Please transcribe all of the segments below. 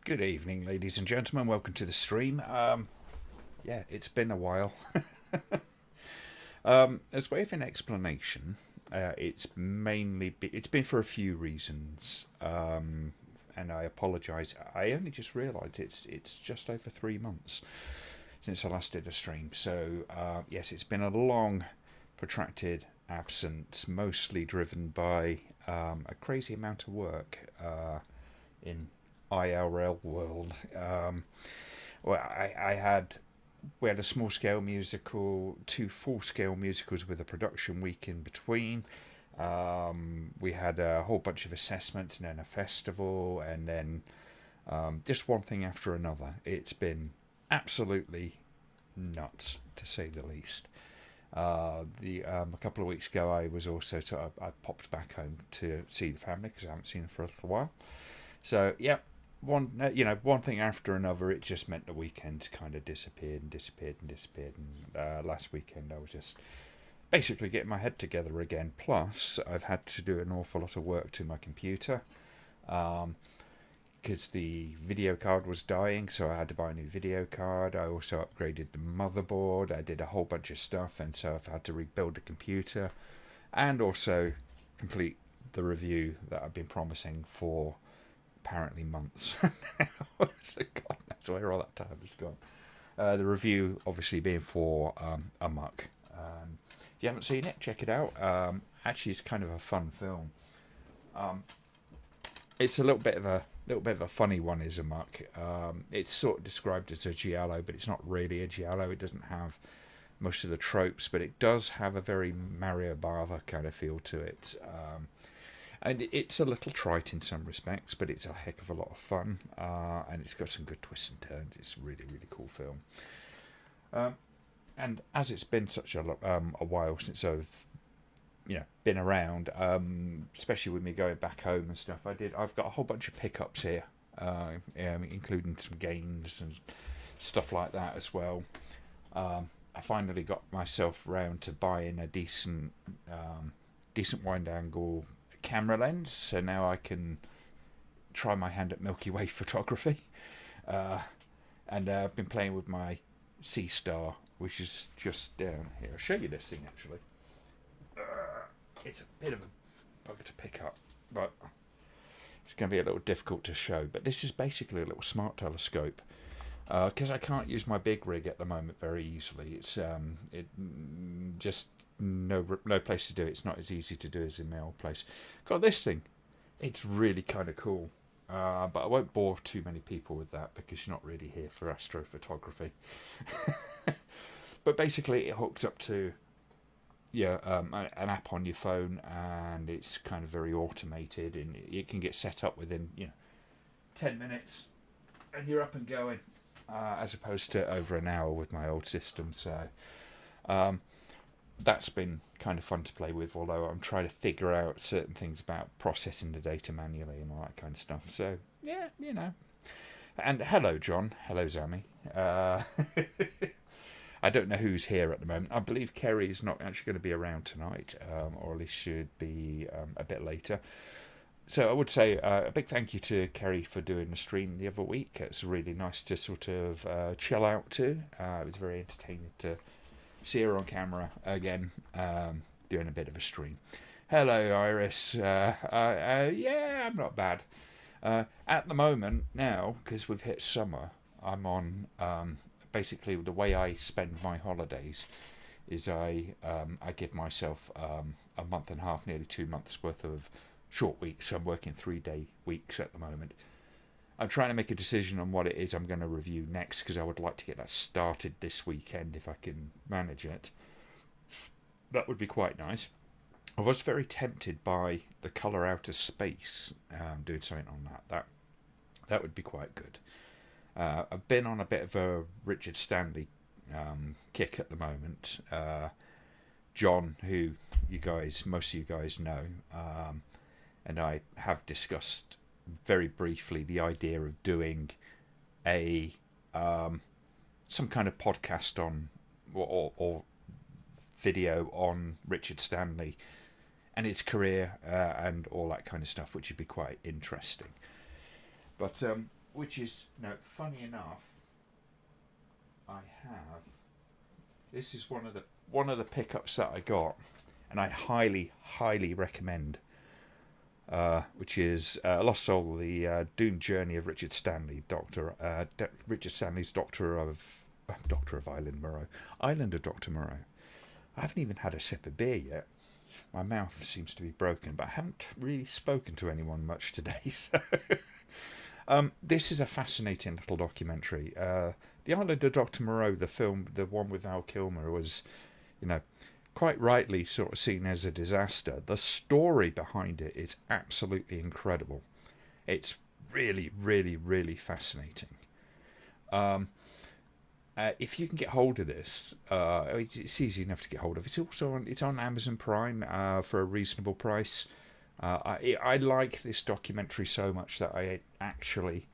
Good evening, ladies and gentlemen. Welcome to the stream. It's been a while. As way of an explanation, it's been for a few reasons, and I apologise. I only just realised it's just over 3 months since I last did a stream. So yes, it's been a long, protracted absence, mostly driven by a crazy amount of work in IRL world. We had a small scale musical, two full scale musicals with a production week in between. We had a whole bunch of assessments and then a festival, and then just one thing after another. It's been absolutely nuts, to say the least. A couple of weeks ago, I popped back home to see the family because I haven't seen them for a little while. So yeah, one thing after another. It just meant the weekends kind of disappeared. And last weekend, I was just basically getting my head together again. Plus, I've had to do an awful lot of work to my computer because the video card was dying, so I had to buy a new video card. I also upgraded the motherboard. I did a whole bunch of stuff, and so I've had to rebuild the computer and also complete the review that I've been promising for apparently months. So God knows where all that time has gone. The review obviously being for Amok. If you haven't seen it, check it out. Actually, it's kind of a fun film. It's a little bit of a funny one, is Amok. It's sort of described as a giallo, but it's not really a giallo. It doesn't have most of the tropes, but it does have a very Mario Bava kind of feel to it. And it's a little trite in some respects, but it's a heck of a lot of fun, and it's got some good twists and turns. It's a really, really cool film. And as it's been such a while since I've been around, especially with me going back home and stuff, I've got a whole bunch of pickups here, including some games and stuff like that as well. I finally got myself round to buying a decent wide angle camera lens, so now I can try my hand at Milky Way photography. And I've been playing with my C Star, which is just down here. I'll show you this thing actually. It's a bit of a bugger to pick up, but it's going to be a little difficult to show. But this is basically a little smart telescope, because I can't use my big rig at the moment very easily. It's just no place to do it. It's not as easy to do as in my old place. Got this thing. It's really kind of cool, but I won't bore too many people with that because you're not really here for astrophotography. But basically, it hooks up to an app on your phone, and it's kind of very automated, and it can get set up within 10 minutes, and you're up and going, as opposed to over an hour with my old system. So that's been kind of fun to play with, although I'm trying to figure out certain things about processing the data manually and all that kind of stuff. So yeah, And hello, John. Hello, Zami. I don't know who's here at the moment. I believe Kerry is not actually going to be around tonight, or at least should be a bit later. So I would say a big thank you to Kerry for doing the stream the other week. It's really nice to sort of chill out to. It was very entertaining to see her on camera again, doing a bit of a stream. Hello, Iris. I'm not bad. At the moment now, because we've hit summer, I'm on... basically, the way I spend my holidays is I give myself a month and a half, nearly 2 months worth of short weeks. I'm working 3-day weeks at the moment. I'm trying to make a decision on what it is I'm going to review next, because I would like to get that started this weekend if I can manage it. That would be quite nice. I was very tempted by The Colour Out of Space, doing something on that. That would be quite good. I've been on a bit of a Richard Stanley kick at the moment. John, who most of you guys know, and I have discussed very briefly the idea of doing a some kind of podcast on or video on Richard Stanley and its career and all that kind of stuff, which would be quite interesting. But which is, funny enough, I have. This is one of the pickups that I got, and I highly, highly recommend. Which is Lost Soul, the doomed journey of Richard Stanley, Richard Stanley's Doctor of Island of Dr. Moreau. I haven't even had a sip of beer yet. My mouth seems to be broken, but I haven't really spoken to anyone much today. So, this is a fascinating little documentary. The Island of Dr. Moreau, the film, the one with Val Kilmer, was, quite rightly sort of seen as a disaster. The story behind it is absolutely incredible. It's really, really, really fascinating. If you can get hold of this, it's easy enough to get hold of. It's on Amazon Prime for a reasonable price. I like this documentary so much that I actually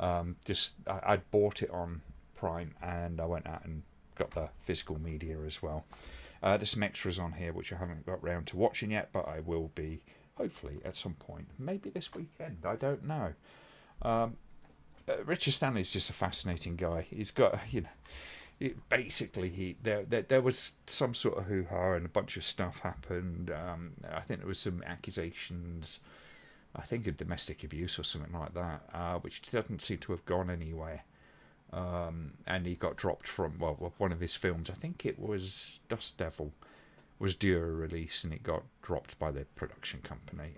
I bought it on Prime, and I went out and got the physical media as well. There's some extras on here which I haven't got round to watching yet, but I will be hopefully at some point, maybe this weekend. I don't know. Richard Stanley's just a fascinating guy. He's got, there was some sort of hoo-ha and a bunch of stuff happened. I think there was some accusations, I think of domestic abuse or something like that, which doesn't seem to have gone anywhere. And he got dropped from, one of his films, I think it was Dust Devil, was due a release, and it got dropped by the production company,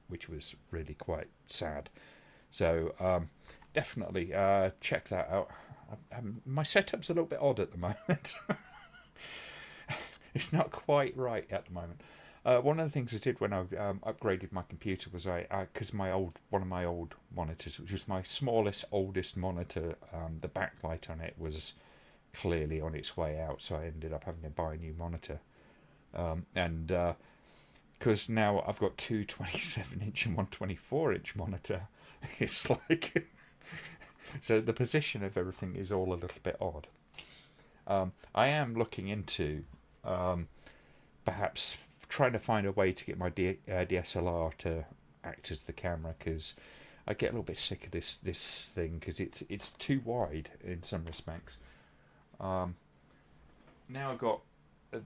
which was really quite sad. So definitely check that out. My setup's a little bit odd at the moment. It's not quite right at the moment. One of the things I did when I upgraded my computer was because one of my old monitors, which was my smallest, oldest monitor, the backlight on it was clearly on its way out, so I ended up having to buy a new monitor. And because now I've got two 27-inch and one 24-inch monitor, it's like so the position of everything is all a little bit odd. I am looking into perhaps trying to find a way to get my DSLR to act as the camera, because I get a little bit sick of this thing because it's too wide in some respects. Now I've got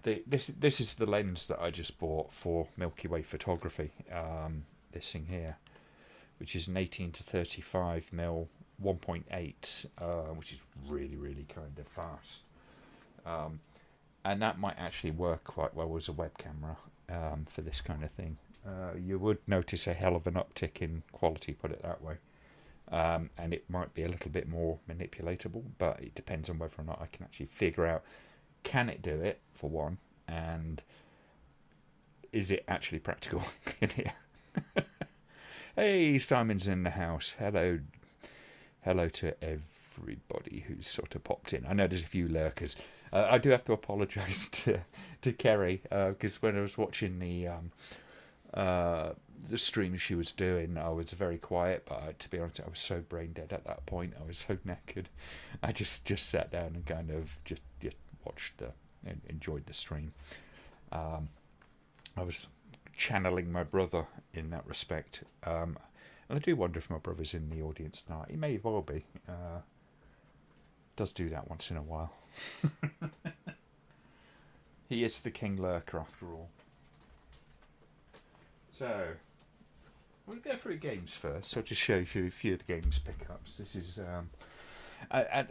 this is the lens that I just bought for Milky Way photography. This thing here, which is an 18 to 35 mm 1.8, which is really, really kind of fast. And that might actually work quite well as a web camera for this kind of thing. You would notice a hell of an uptick in quality, put it that way. And it might be a little bit more manipulatable, but it depends on whether or not I can actually figure out, can it do it, for one, and is it actually practical in here? Hey, Simon's in the house. Hello to everybody who's sort of popped in. I know there's a few lurkers. I do have to apologise to Kerry, because when I was watching the stream she was doing, I was very quiet, but to be honest, I was so brain dead at that point. I was so knackered. I just sat down and kind of just watched and enjoyed the stream. I was channeling my brother in that respect. And I do wonder if my brother's in the audience tonight. He may well be. Does do that once in a while. He is the king lurker after all. So, we'll go through games first. So I'll just show you a few of the games pickups. This is and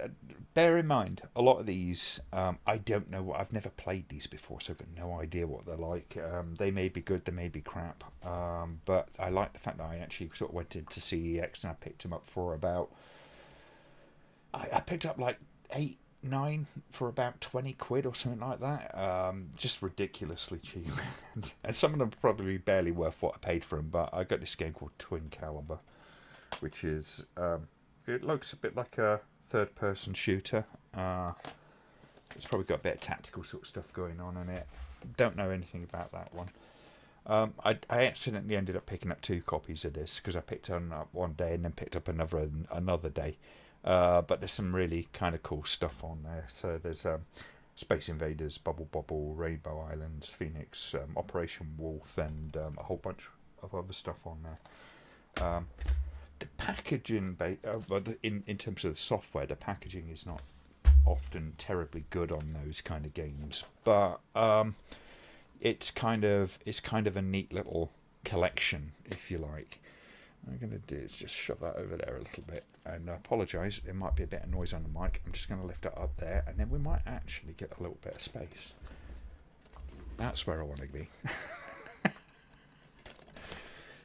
bear in mind, a lot of these I don't know what. I've never played these before, so I've got no idea what they're like. They may be good, they may be crap, but I like the fact that I actually sort of went into CEX and I picked them up for about I picked up like 8-9 for about 20 quid or something like that. Just ridiculously cheap. And some of them are probably barely worth what I paid for them, but I got this game called Twin Caliber, which is it looks a bit like a third-person shooter. It's probably got a bit of tactical sort of stuff going on in it. Don't know anything about that one. I accidentally ended up picking up 2 copies of this because I picked one up one day and then picked up another day. But there's some really kind of cool stuff on there. So there's Space Invaders, Bubble Bobble, Rainbow Islands, Phoenix, Operation Wolf, and a whole bunch of other stuff on there. The packaging, in terms of the software, the packaging is not often terribly good on those kind of games, but it's kind of a neat little collection, if you like. What I'm going to do is just shove that over there a little bit, and I apologise, there might be a bit of noise on the mic. I'm just going to lift it up there, and then we might actually get a little bit of space. That's where I want to be.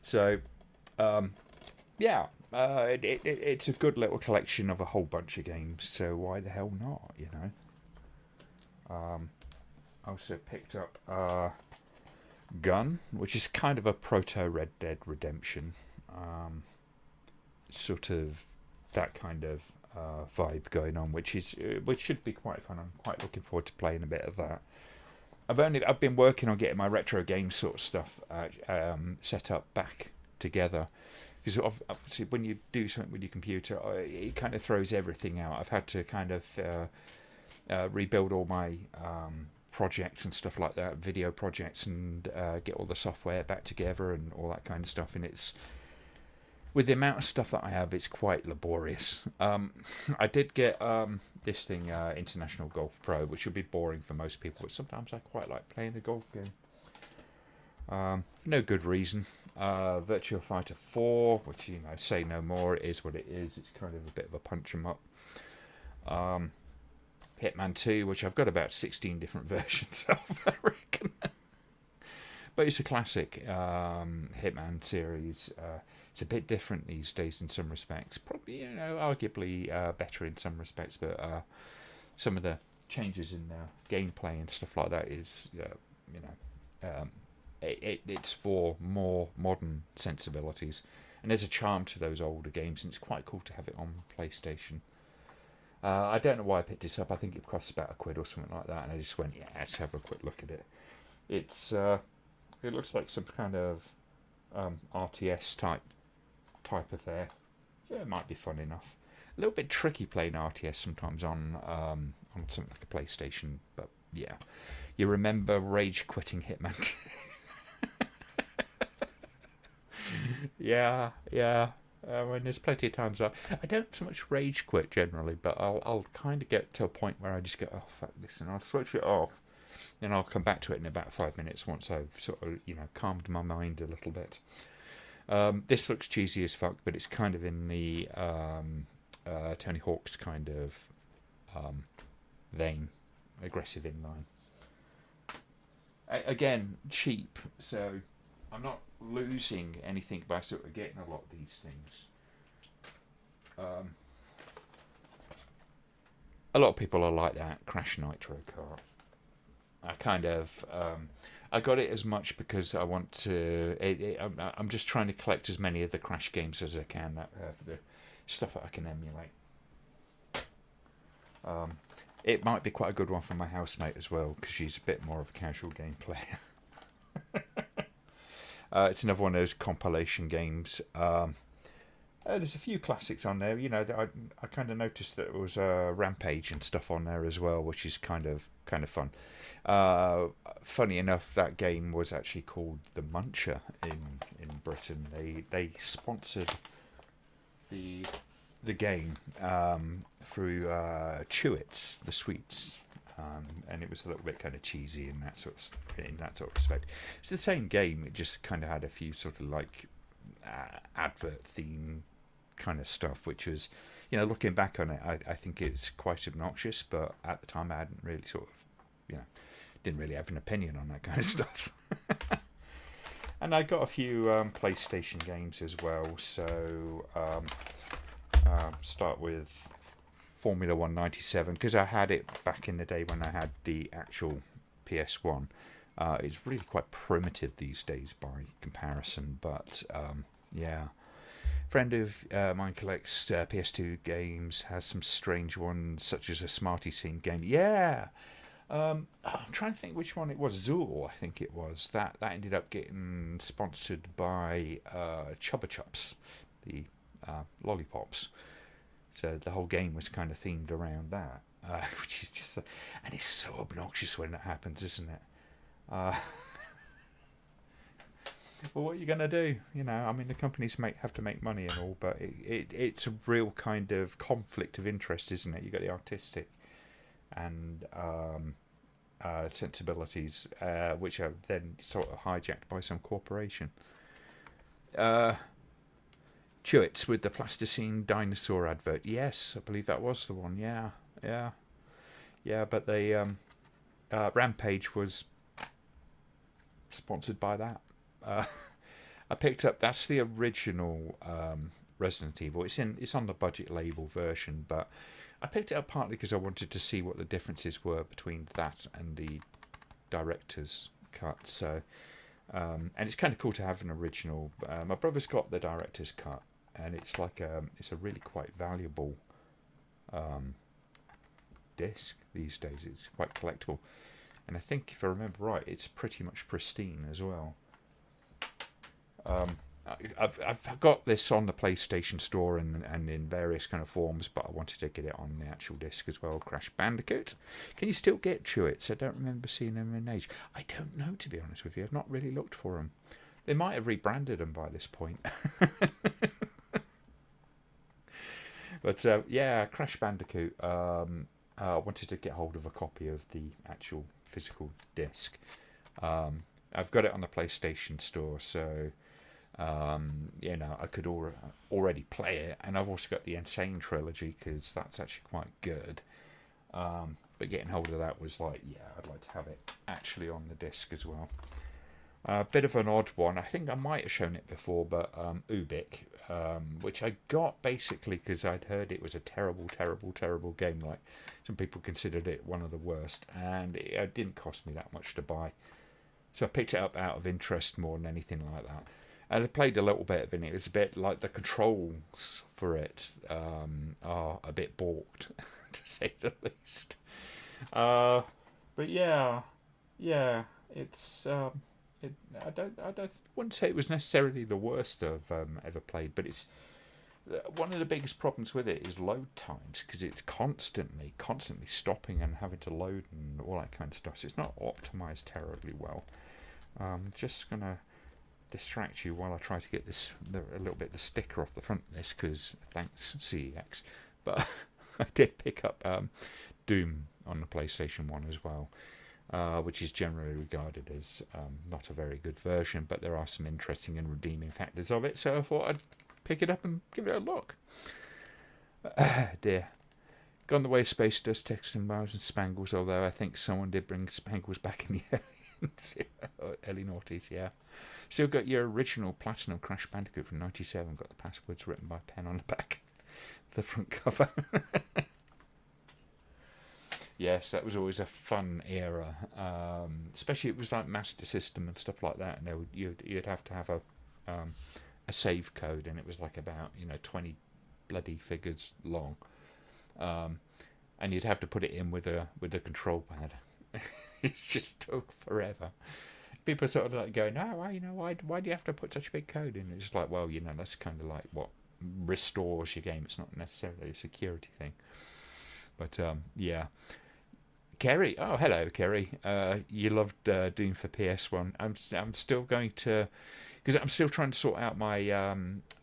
So, yeah, it's a good little collection of a whole bunch of games, so why the hell not, you know? I also picked up Gun, which is kind of a proto-Red Dead Redemption. Sort of that kind of vibe going on, which should be quite fun. I'm quite looking forward to playing a bit of that. I've been working on getting my retro game sort of stuff set up back together, because obviously when you do something with your computer, it kind of throws everything out. I've had to kind of rebuild all my projects and stuff like that, video projects, and get all the software back together and all that kind of stuff. And it's, with the amount of stuff that I have, it's quite laborious. I did get this thing, International Golf Pro, which would be boring for most people, but sometimes I quite like playing the golf game. For no good reason. Virtua Fighter 4, which, you know, say no more, it is what it is. It's kind of a bit of a punch 'em up. Hitman 2, which I've got about 16 different versions of, I reckon. But it's a classic Hitman series. It's a bit different these days in some respects. Probably, you know, arguably better in some respects, but some of the changes in gameplay and stuff like that is, you know, it's for more modern sensibilities. And there's a charm to those older games, and it's quite cool to have it on PlayStation. I don't know why I picked this up. I think it costs about £1 or something like that, and I just went, yeah, let's have a quick look at it. It's it looks like some kind of RTS type affair. Yeah, it might be fun enough. A little bit tricky playing RTS sometimes on something like a PlayStation, but yeah, you remember rage quitting Hitman. Yeah. When there's plenty of times I don't so much rage quit generally, but I'll kind of get to a point where I just go, oh fuck this, and I'll switch it off, and I'll come back to it in about 5 minutes once I've sort of, you know, calmed my mind a little bit. This looks cheesy as fuck, but it's kind of in the Tony Hawk's kind of vein, aggressive inline. Again, cheap, so I'm not losing anything by sort of getting a lot of these things. A lot of people are like that. Crash Nitro Kart. I kind of I got it as much because I want to. I'm just trying to collect as many of the Crash games as I can for the stuff that I can emulate. It might be quite a good one for my housemate as well, because she's a bit more of a casual game player. It's another one of those compilation games. There's a few classics on there. You know, I kind of noticed that there was Rampage and stuff on there as well, which is kind of fun. Funny enough, that game was actually called The Muncher in Britain. They sponsored the game through Chewits, the sweets. And it was a little bit kind of cheesy in that sort of respect. It's the same game, it just kind of had a few sort of like advert theme kind of stuff, which was, you know, looking back on it, I think it's quite obnoxious, but at the time I hadn't really sort of, you know, didn't really have an opinion on that kind of stuff. And I got a few PlayStation games as well, so start with Formula 197, because I had it back in the day when I had the actual PS1. It's really quite primitive these days by comparison, but yeah. Friend of mine collects PS2 games, has some strange ones, such as a Smarty Scene game. Yeah! I'm trying to think which one it was. Zool, I think it was. That ended up getting sponsored by Chupa Chups, the lollipops. So the whole game was kind of themed around that, which is just, and it's so obnoxious when that happens, isn't it? Well, what are you going to do? I mean, the companies have to make money and all, but it's a real kind of conflict of interest, isn't it? You've got the artistic and sensibilities, which are then sort of hijacked by some corporation. Chewits with the plasticine dinosaur advert. Yes, I believe that was the one. Yeah. But the Rampage was sponsored by that. I picked up. That's the original Resident Evil. It's on the budget label version, but I picked it up partly because I wanted to see what the differences were between that and the director's cut. So, and it's kind of cool to have an original. My brother's got the director's cut, and it's like it's a really quite valuable disc these days. It's quite collectible, and I think if I remember right, it's pretty much pristine as well. I've got this on the PlayStation Store and in various kind of forms, but I wanted to get it on the actual disc as well. Crash Bandicoot. Can you still get Chewits? I don't remember seeing them in age. I don't know, to be honest with you. I've not really looked for them. They might have rebranded them by this point. But yeah, Crash Bandicoot. I wanted to get hold of a copy of the actual physical disc. I've got it on the PlayStation Store, so I could already play it, and I've also got the Insane trilogy because that's actually quite good. But getting hold of that was like, yeah, I'd like to have it actually on the disc as well. A bit of an odd one. I think I might have shown it before, but Ubik, which I got basically because I'd heard it was a terrible, terrible, terrible game. Like some people considered it one of the worst, and it didn't cost me that much to buy. So I picked it up out of interest more than anything like that. And I played a little bit of it. It was a bit like the controls for it are a bit balked, to say the least. But yeah, it's I wouldn't say it was necessarily the worst I've ever played, but it's one of the biggest problems with it is load times because it's constantly stopping and having to load and all that kind of stuff. So it's not optimized terribly well. Just gonna distract you while I try to get a little bit of the sticker off the front of this because thanks CEX. But I did pick up Doom on the PlayStation 1 as well, which is generally regarded as not a very good version, but there are some interesting and redeeming factors of it, so I thought I'd pick it up and give it a look. Dear. Gone the way space does text and miles and spangles, although I think someone did bring spangles back in the early noughties, yeah. Still got your original Platinum Crash Bandicoot from 97, got the passwords written by pen on the back of the front cover. Yes, that was always a fun era, especially it was like Master System and stuff like that, and you'd have to have a save code, and it was like about 20 bloody figures long, and you'd have to put it in with a control pad. It just took forever. People sort of like going, why do you have to put such a big code in? It's like, well, that's kind of like what restores your game. It's not necessarily a security thing. But yeah. Kerry, oh hello Kerry. You loved Doom for PS1. I'm still going to, because I'm still trying to sort out my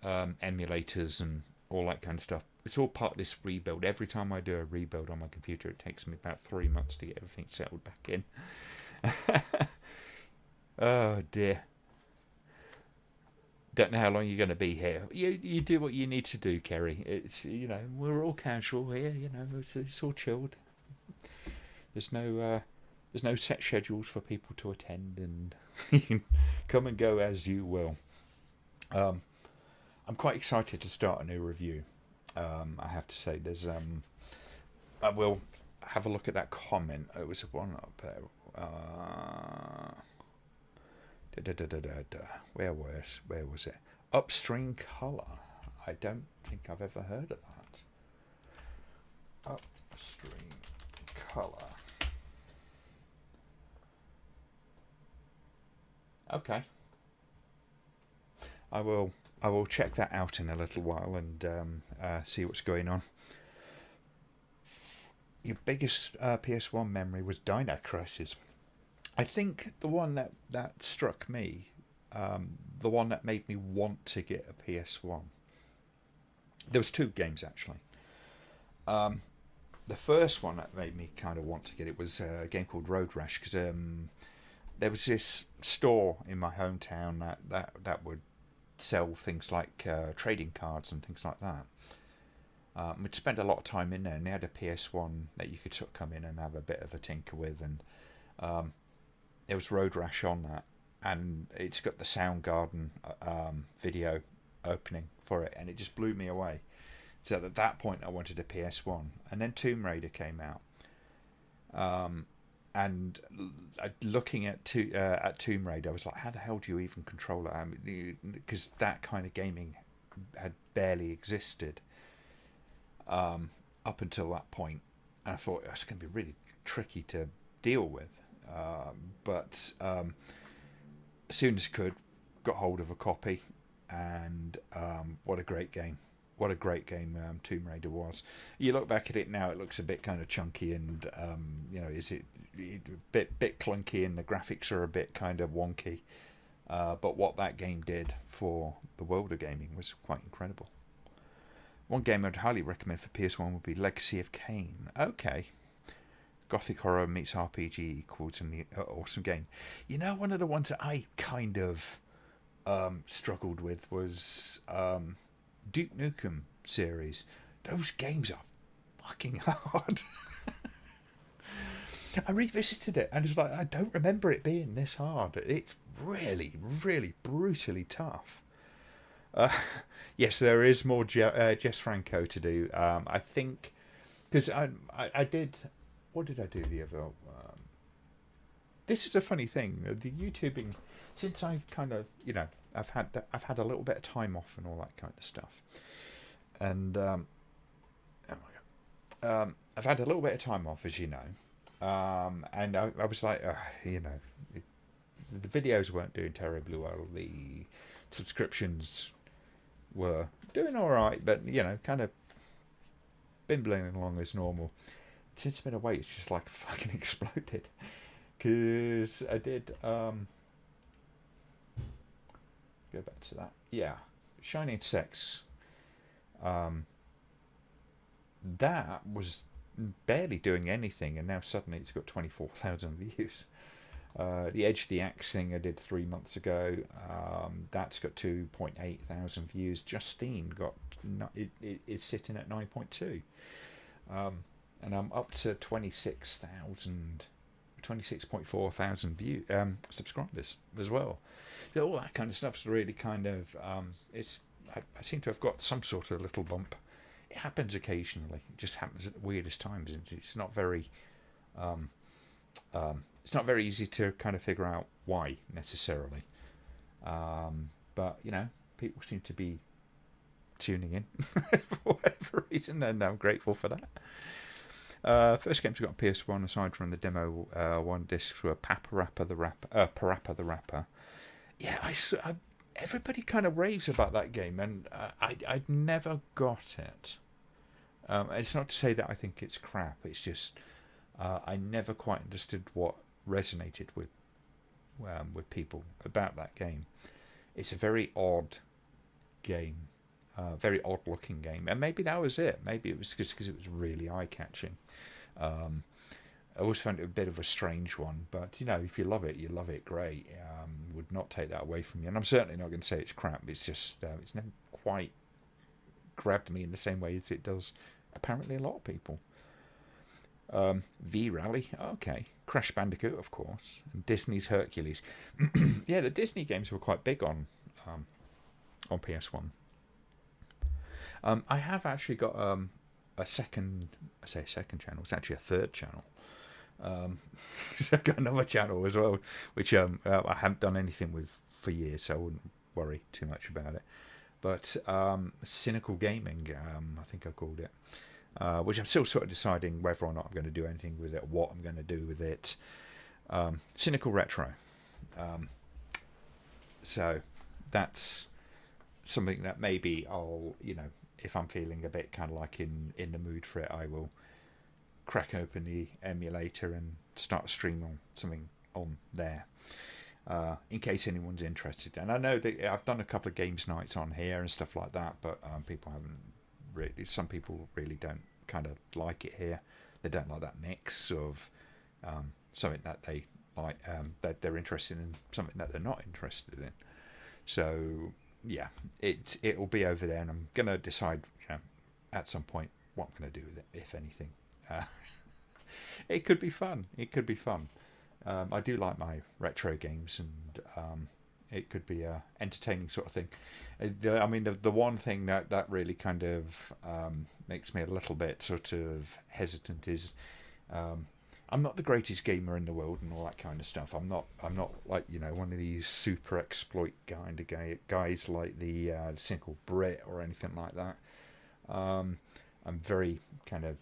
emulators and all that kind of stuff. It's all part of this rebuild. Every time I do a rebuild on my computer, it takes me about 3 months to get everything settled back in. Oh dear. Don't know how long you're going to be here. You do what you need to do, Kerry. It's we're all casual here. It's all chilled. There's no set schedules for people to attend, and you can come and go as you will. I'm quite excited to start a new review. I have to say, there's I will have a look at that comment. It was one up there. Where was it? Upstream Colour. I don't think I've ever heard of that. Upstream Colour. Okay. I will check that out in a little while and see what's going on. Your biggest PS1 memory was Dino Crisis. I think the one that struck me the one that made me want to get a PS1. There was two games actually. The first one that made me kind of want to get it was a game called Road Rash, because there was this store in my hometown that would sell things like trading cards and things like that. We'd spend a lot of time in there, and they had a PS1 that you could sort of come in and have a bit of a tinker with, and there was Road Rash on that, and it's got the Soundgarden video opening for it, and it just blew me away. So at that point I wanted a PS1, and then Tomb Raider came out, and looking at Tomb Raider, I was like, how the hell do you even control it? Because that kind of gaming had barely existed up until that point, and I thought that's going to be really tricky to deal with. But as soon as I could, got hold of a copy, and what a great game. What a great game Tomb Raider was. You look back at it now, it looks a bit kind of chunky, and is it a bit clunky, and the graphics are a bit kind of wonky. But what that game did for the world of gaming was quite incredible. One game I'd highly recommend for PS1 would be Legacy of Kain. Okay. Gothic horror meets RPG equals an awesome game. One of the ones that I kind of struggled with was Duke Nukem series. Those games are fucking hard. I revisited it and it's like, I don't remember it being this hard. It's really, really brutally tough. Yes, there is more Jess Franco to do. I think, because I did. What did I do the other? This is a funny thing. The YouTubing, since I've kind of, I've had a little bit of time off and all that kind of stuff, and oh my God, I've had a little bit of time off, as you know, and I was like, the videos weren't doing terribly well. The subscriptions were doing all right, but kind of bimbling along as normal. Since I've been away, it's just like fucking exploded. Because I did go back to that. Yeah, Shining Sex. That was barely doing anything, and now suddenly it's got 24,000 views. The Edge of the Axe thing I did 3 months ago. That's got 2,800 views. Justine is sitting at 9.2. And I'm up to 26.4 thousand subscribers as well. So all that kind of stuff's really kind of I seem to have got some sort of little bump. It happens occasionally. It just happens at the weirdest times. It's not very easy to kind of figure out why necessarily. But people seem to be tuning in for whatever reason, and I'm grateful for that. First games I got on PS1, aside from the demo one discs, were Parappa the Rapper. Yeah, everybody kind of raves about that game, and I'd never got it. It's not to say that I think it's crap. It's just I never quite understood what resonated with people about that game. It's a very odd game. Very odd looking game, and maybe that was it. Maybe it was just because it was really eye catching. I always found it a bit of a strange one, but if you love it, you love it. Great. Would not take that away from you, and I'm certainly not going to say it's crap. It's just it's never quite grabbed me in the same way as it does apparently a lot of people. V-Rally, okay. Crash Bandicoot, of course, and Disney's Hercules. Yeah, the Disney games were quite big on PS1. I have actually got a second channel. It's actually a third channel. So I've got another channel as well, which I haven't done anything with for years, so I wouldn't worry too much about it. But Cynical Gaming, I think I called it, which I'm still sort of deciding whether or not I'm going to do anything with it, what I'm going to do with it. Cynical Retro. So that's something that maybe I'll, if I'm feeling a bit kind of like in the mood for it, I will crack open the emulator and start a stream on something on there. in case anyone's interested. And I know that I've done a couple of games nights on here and stuff like that, but people haven't really. Some people really don't kind of like it here. They don't like that mix of something that they like, that they're interested in, something that they're not interested in. So yeah, it'll be over there, and I'm gonna decide, at some point what I'm gonna do with it, if anything. It could be fun. It could be fun. I do like my retro games, and it could be a entertaining sort of thing. I mean, the one thing that really kind of makes me a little bit sort of hesitant is I'm not the greatest gamer in the world and all that kind of stuff. I'm not like, one of these super exploit kind of guys like the single Brit or anything like that. I'm very kind of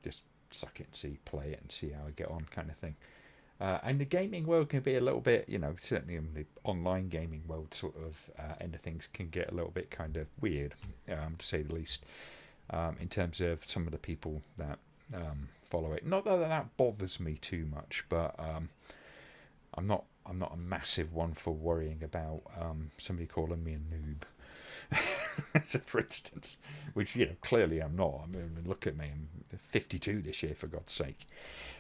just suck it and see, play it and see how I get on kind of thing. And the gaming world can be a little bit, certainly in the online gaming world sort of end of things can get a little bit kind of weird, to say the least, in terms of some of the people that follow it. Not that bothers me too much, but I'm not a massive one for worrying about somebody calling me a noob. So for instance, which clearly I'm not. I mean, look at me, I'm 52 this year, for God's sake.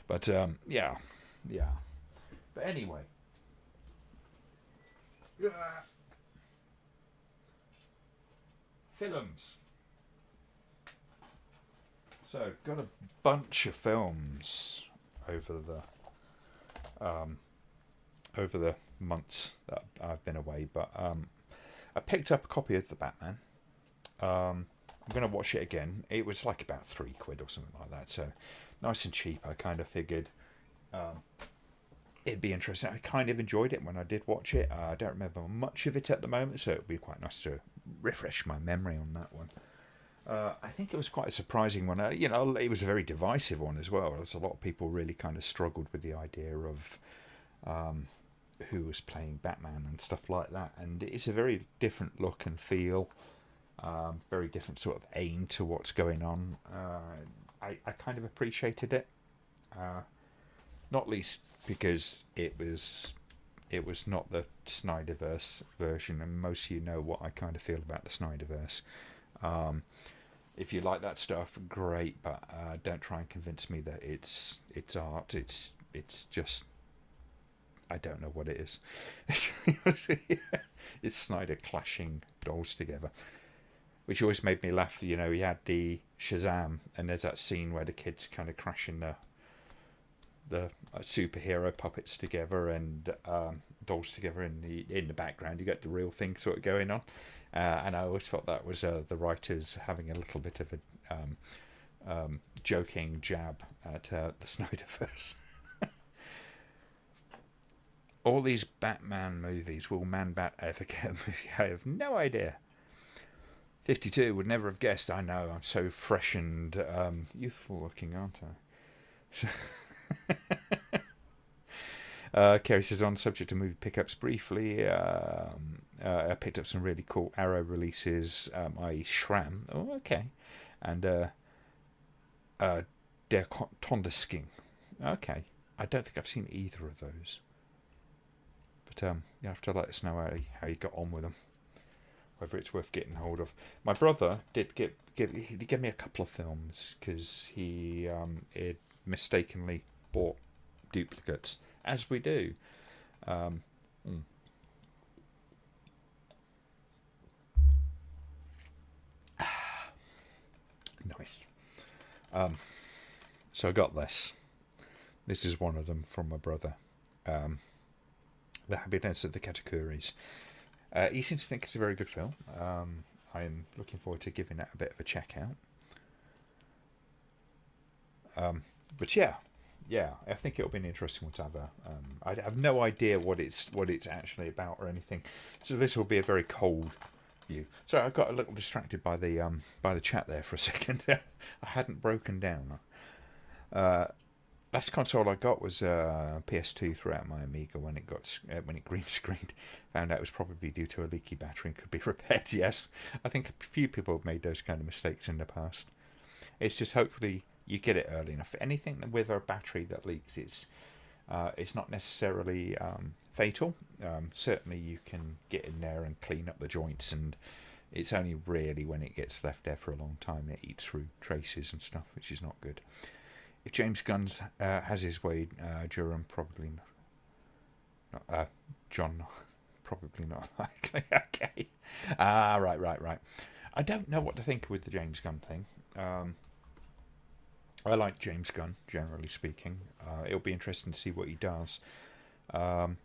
But yeah. But anyway, films. So got a bunch of films over the months that I've been away, but I picked up a copy of The Batman. I'm going to watch it again. It was like about £3 or something like that, so nice and cheap. I kind of figured it'd be interesting. I kind of enjoyed it when I did watch it. I don't remember much of it at the moment, so it'd be quite nice to refresh my memory on that one. I think it was quite a surprising one. It was a very divisive one as well. There's a lot of people really kind of struggled with the idea of who was playing Batman and stuff like that. And it's a very different look and feel, very different sort of aim to what's going on. I kind of appreciated it, not least because it was not the Snyderverse version, and most of you know what I kind of feel about the Snyderverse. If you like that stuff, great, but don't try and convince me that it's art. It's just, I don't know what it is. It's Snyder clashing dolls together, which always made me laugh. He had the Shazam, and there's that scene where the kids kind of crashing the superhero puppets together and dolls together in the background. You got the real thing sort of going on. And I always thought that was the writers having a little bit of a joking jab at the Snyderverse. All these Batman movies, will Man-Bat ever get a movie? I have no idea. 52 would never have guessed. I know, I'm so fresh and youthful looking, aren't I? So Kerry says, on the subject of movie pickups briefly, I picked up some really cool Arrow releases, i.e. Shram. Oh, okay. And Der Tondesking. Okay. I don't think I've seen either of those. But you have to let us know how you got on with them. Whether it's worth getting hold of. My brother did give me a couple of films because he had mistakenly bought duplicates, as we do. Nice. So I got this. This is one of them from my brother. The Happiness of the Katakuris. He seems to think it's a very good film. I'm looking forward to giving that a bit of a check out. But yeah, I think it'll be an interesting one to have I have no idea what it's actually about or anything. So this will be a very cold view. So I got a little distracted by the chat there for a second. I hadn't broken down. Last console I got was PS2 throughout my Amiga when it green screened. Found out it was probably due to a leaky battery and could be repaired. Yes, I think a few people have made those kind of mistakes in the past. It's just hopefully you get it early enough. Anything with a battery that leaks, it's It's not necessarily fatal. Certainly you can get in there and clean up the joints, and it's only really when it gets left there for a long time it eats through traces and stuff, which is not good. If James Gunn has his way, Durham probably not. John probably not likely. Okay. Right. I don't know what to think with the James Gunn thing. I like James Gunn, generally speaking. It'll be interesting to see what he does. But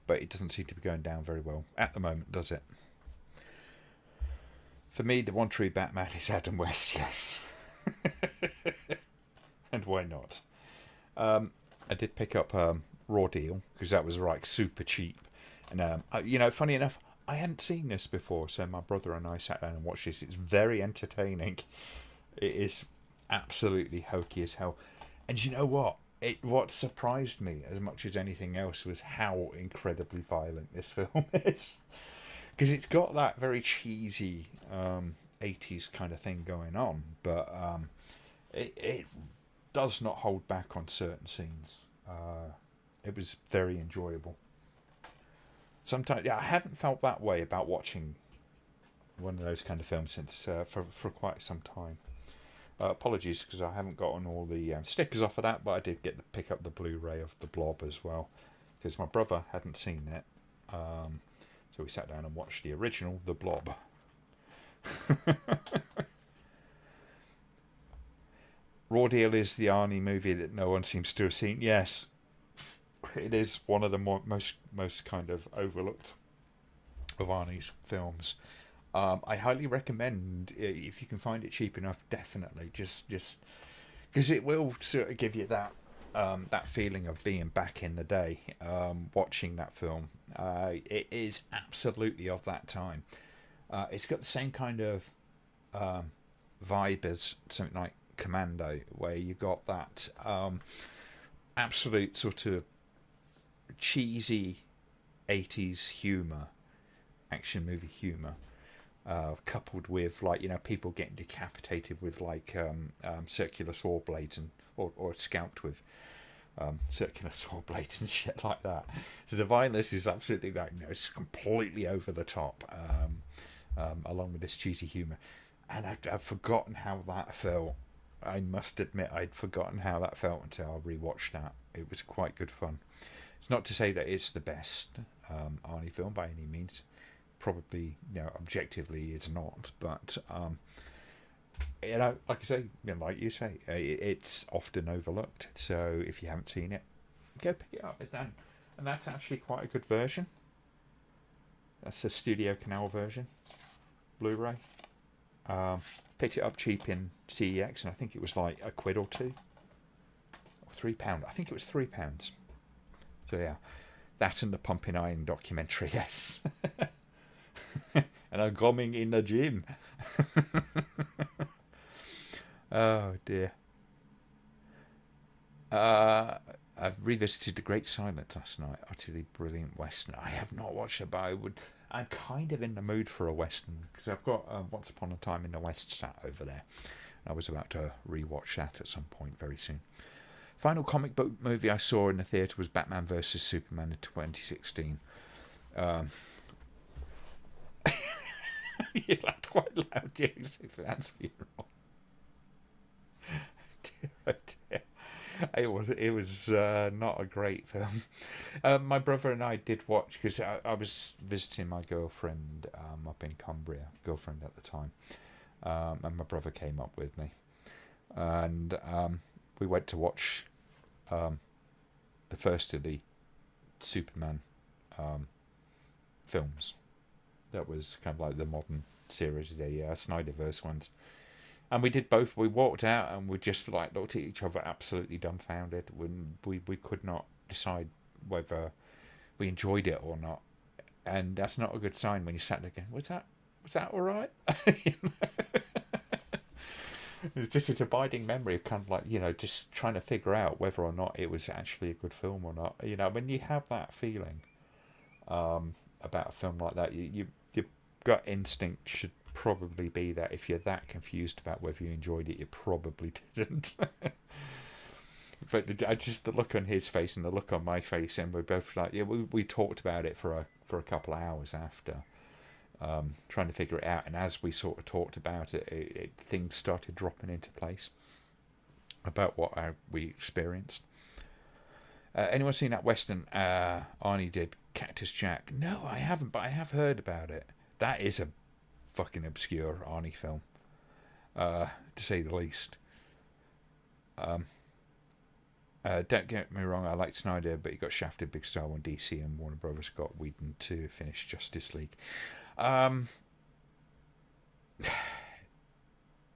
it doesn't seem to be going down very well at the moment, does it? For me, the one true Batman is Adam West, yes. And why not? I did pick up Raw Deal, because that was like super cheap. And, funny enough, I hadn't seen this before, so my brother and I sat down and watched this. It's very entertaining. It is absolutely hokey as hell. And you know what? What surprised me as much as anything else was how incredibly violent this film is. Because it's got that very cheesy 80s kind of thing going on, but it does not hold back on certain scenes. It was very enjoyable. Sometimes, I haven't felt that way about watching one of those kind of films since for quite some time. Apologies because I haven't gotten all the stickers off of that, but I did get to pick up the Blu-ray of The Blob as well, because my brother hadn't seen it. So we sat down and watched the original, The Blob. Raw Deal is the Arnie movie that no one seems to have seen. Yes, it is one of the most kind of overlooked of Arnie's films. I highly recommend, if you can find it cheap enough, definitely just because it will sort of give you that feeling of being back in the day, watching that film. It is absolutely of that time. It's got the same kind of vibe as something like Commando, where you got that absolute sort of cheesy 80s humour, action movie humour, coupled with people getting decapitated with circular saw blades or scalped with circular saw blades and shit like that. So the violence is absolutely it's completely over the top, along with this cheesy humour. And I've forgotten how that felt. I must admit I'd forgotten how that felt until I rewatched that. It was quite good fun. It's not to say that it's the best Arnie film by any means. Probably, objectively it's not, but like I say, like you say, it's often overlooked. So if you haven't seen it, go pick it up. It's done, and that's actually quite a good version. That's a Studio Canal version, Blu-ray. Picked it up cheap in CEX, and I think it was like £1 or £2, or £3. I think it was £3. So yeah, that and the Pumping Iron documentary, yes. And I'm gomming in the gym. Oh dear. I've revisited The Great Silence last night. Utterly brilliant Western. I have not watched it, but I'm kind of in the mood for a Western, because I've got Once Upon a Time in the West sat over there. I was about to rewatch that at some point very soon. Final comic book movie I saw in the theatre was Batman vs Superman in 2016. You laughed quite loud during Superman's funeral. Dear, oh dear. It was not a great film. My brother and I did watch, because I was visiting my girlfriend up in Cumbria, girlfriend at the time, and my brother came up with me, and we went to watch the first of the Superman films. That was kind of like the modern series, the Snyderverse ones. And we did both. We walked out and we just looked at each other absolutely dumbfounded. When we could not decide whether we enjoyed it or not. And that's not a good sign when you sat there going, was that all right? It's just its abiding memory of kind of like, just trying to figure out whether or not it was actually a good film or not. When you have that feeling about a film like that, your gut instinct should probably be that if you're that confused about whether you enjoyed it, you probably didn't. but I just the look on his face and the look on my face, and we're both like, yeah, we talked about it for a couple of hours after, trying to figure it out. And as we sort of talked about it, things started dropping into place about what we experienced. Anyone seen that Western Arnie did, Cactus Jack? No, I haven't, but I have heard about it. That is a fucking obscure Arnie film, to say the least. Don't get me wrong, I like Snyder, but he got shafted big style when DC and Warner Brothers got Whedon to finish Justice League.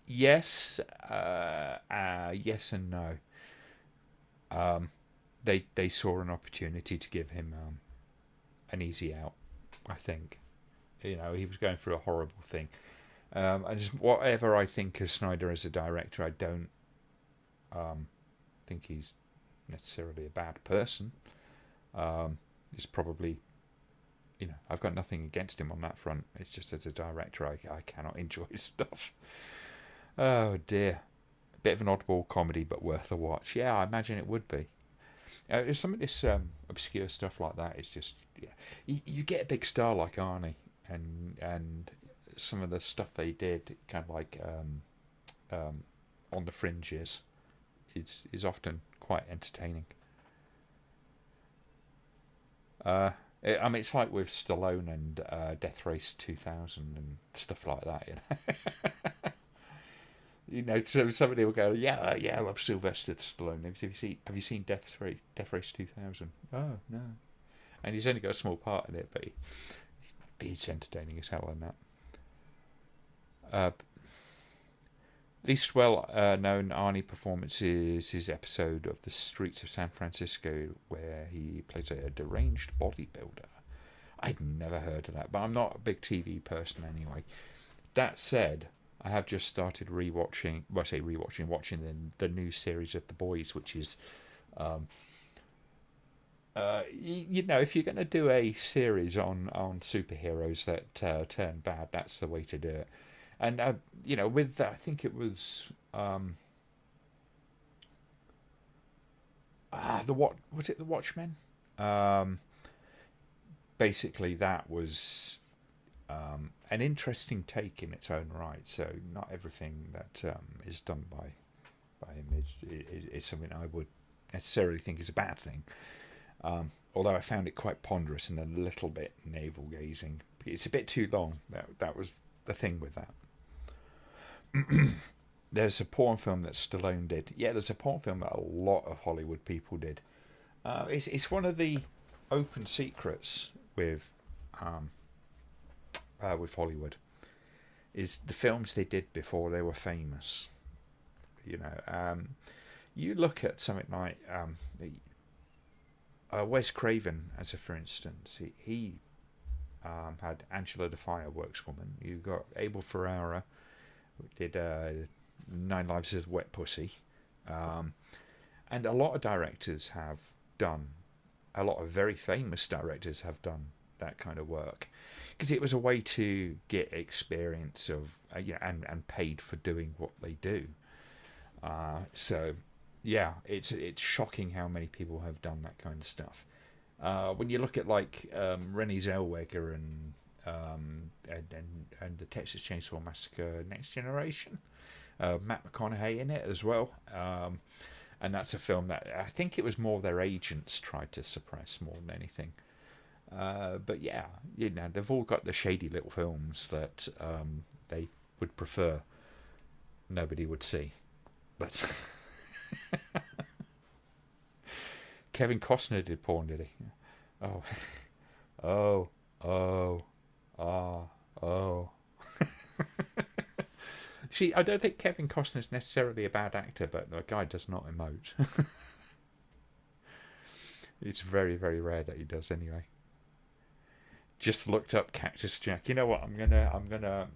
Yes, yes and no. They saw an opportunity to give him an easy out, I think. He was going through a horrible thing. And just whatever I think of Snyder as a director, I don't think he's necessarily a bad person. He's probably, I've got nothing against him on that front. It's just as a director, I cannot enjoy his stuff. Oh dear. A bit of an oddball comedy, but worth a watch. Yeah, I imagine it would be. Some of this obscure stuff like that is just, yeah. You get a big star like Arnie, and some of the stuff they did, kind of like on the fringes, is often quite entertaining. It's like with Stallone and Death Race 2000 and stuff like that. So somebody will go, yeah, I love Sylvester Stallone. Have you seen Death Race 2000? Oh no, and he's only got a small part in it, but he's entertaining as hell in that. Least well known Arnie performance is his episode of The Streets of San Francisco, where he plays a deranged bodybuilder. I'd never heard of that, but I'm not a big TV person anyway. That said, I have just started watching the new series of The Boys, which is, if you're going to do a series on superheroes that turn bad, that's the way to do it. And with I think it was was it The Watchmen? Basically, that was an interesting take in its own right. So not everything that is done by him is something I would necessarily think is a bad thing. Although I found it quite ponderous and a little bit navel gazing. It's a bit too long. That was the thing with that. There's a porn film that Stallone did. Yeah, there's a porn film that a lot of Hollywood people did. It's one of the open secrets with Hollywood, is the films they did before they were famous. You look at something like Wes Craven, as a for instance. He had Angela the Fireworks Woman. You got Abel Ferrara, who did 9 Lives of Wet Pussy. And a lot of directors have done, a lot of very famous directors have done that kind of work, because it was a way to get experience of, and paid for doing what they do. So, yeah, it's shocking how many people have done that kind of stuff. When you look at like Renée Zellweger and the Texas Chainsaw Massacre Next Generation, Matt McConaughey in it as well, and that's a film that I think it was more their agents tried to suppress more than anything. But yeah, they've all got the shady little films that they would prefer nobody would see. But Kevin Costner did porn, did he? Oh. See, I don't think Kevin Costner's necessarily a bad actor, but the guy does not emote. It's very, very rare that he does anyway. Just looked up Cactus Jack. You know what? I'm gonna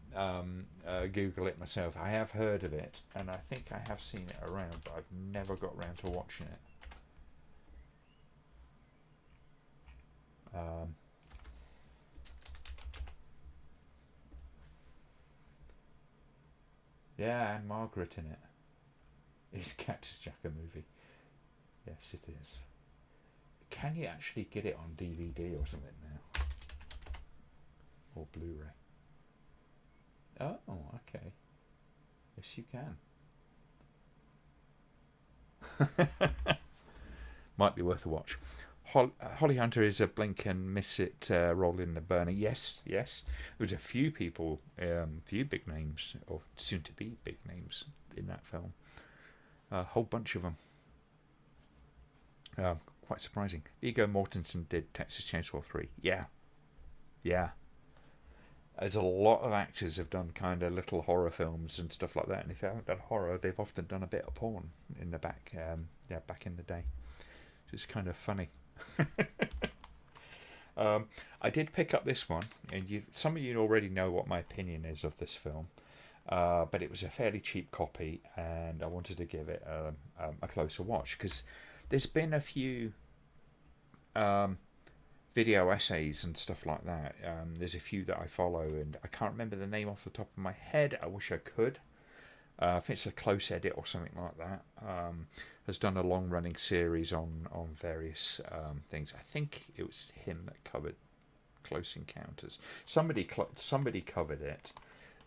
Google it myself. I have heard of it, and I think I have seen it around, but I've never got around to watching it. Yeah, and Margaret in it. Is Cactus Jack a movie? Yes, it is. Can you actually get it on DVD or something now? Or Blu-ray? Oh, okay. Yes, you can. Might be worth a watch. Holly Hunter is a blink and miss it roll in the burner. Yes. There was a few people, few big names, or soon to be big names in that film. A whole bunch of them. Quite surprising. Viggo Mortensen did Texas Chainsaw 3. Yeah. There's a lot of actors have done kind of little horror films and stuff like that, and if they haven't done horror, they've often done a bit of porn in the back. Back in the day. It's kind of funny. I did pick up this one, and some of you already know what my opinion is of this film, but it was a fairly cheap copy, and I wanted to give it a closer watch, because there's been a few video essays and stuff like that. There's a few that I follow, and I can't remember the name off the top of my head. I wish I could. I think it's a Close Edit or something like that. Has done a long-running series on various things. I think it was him that covered Close Encounters. Somebody covered it,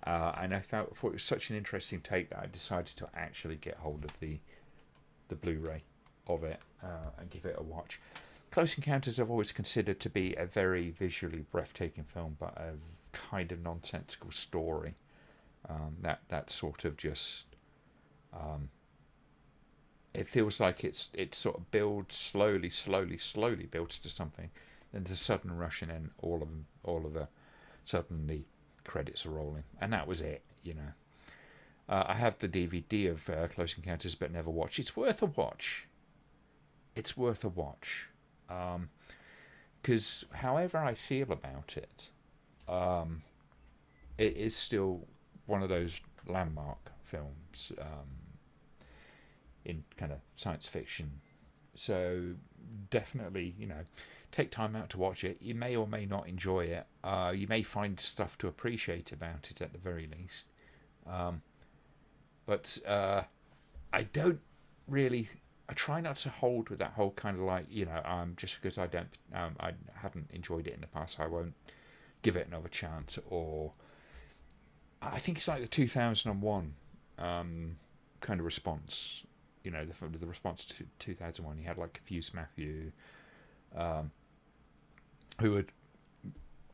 and I thought it was such an interesting take that I decided to actually get hold of the Blu-ray of it and give it a watch. Close Encounters I've always considered to be a very visually breathtaking film, but a kind of nonsensical story. That sort of just it feels like it sort of builds slowly builds to something, then there's a sudden rush, and then all of a sudden the credits are rolling, and that was it. I have the DVD of Close Encounters, but never watched. It's worth a watch. Because however I feel about it, it is still one of those landmark films in kind of science fiction. So definitely, take time out to watch it. You may or may not enjoy it. You may find stuff to appreciate about it at the very least. But I don't really. I try not to hold with that whole kind of like, just because I haven't enjoyed it in the past, I won't give it another chance. Or I think it's like the 2001 kind of response. The response to 2001. You had like Confused Matthew, who would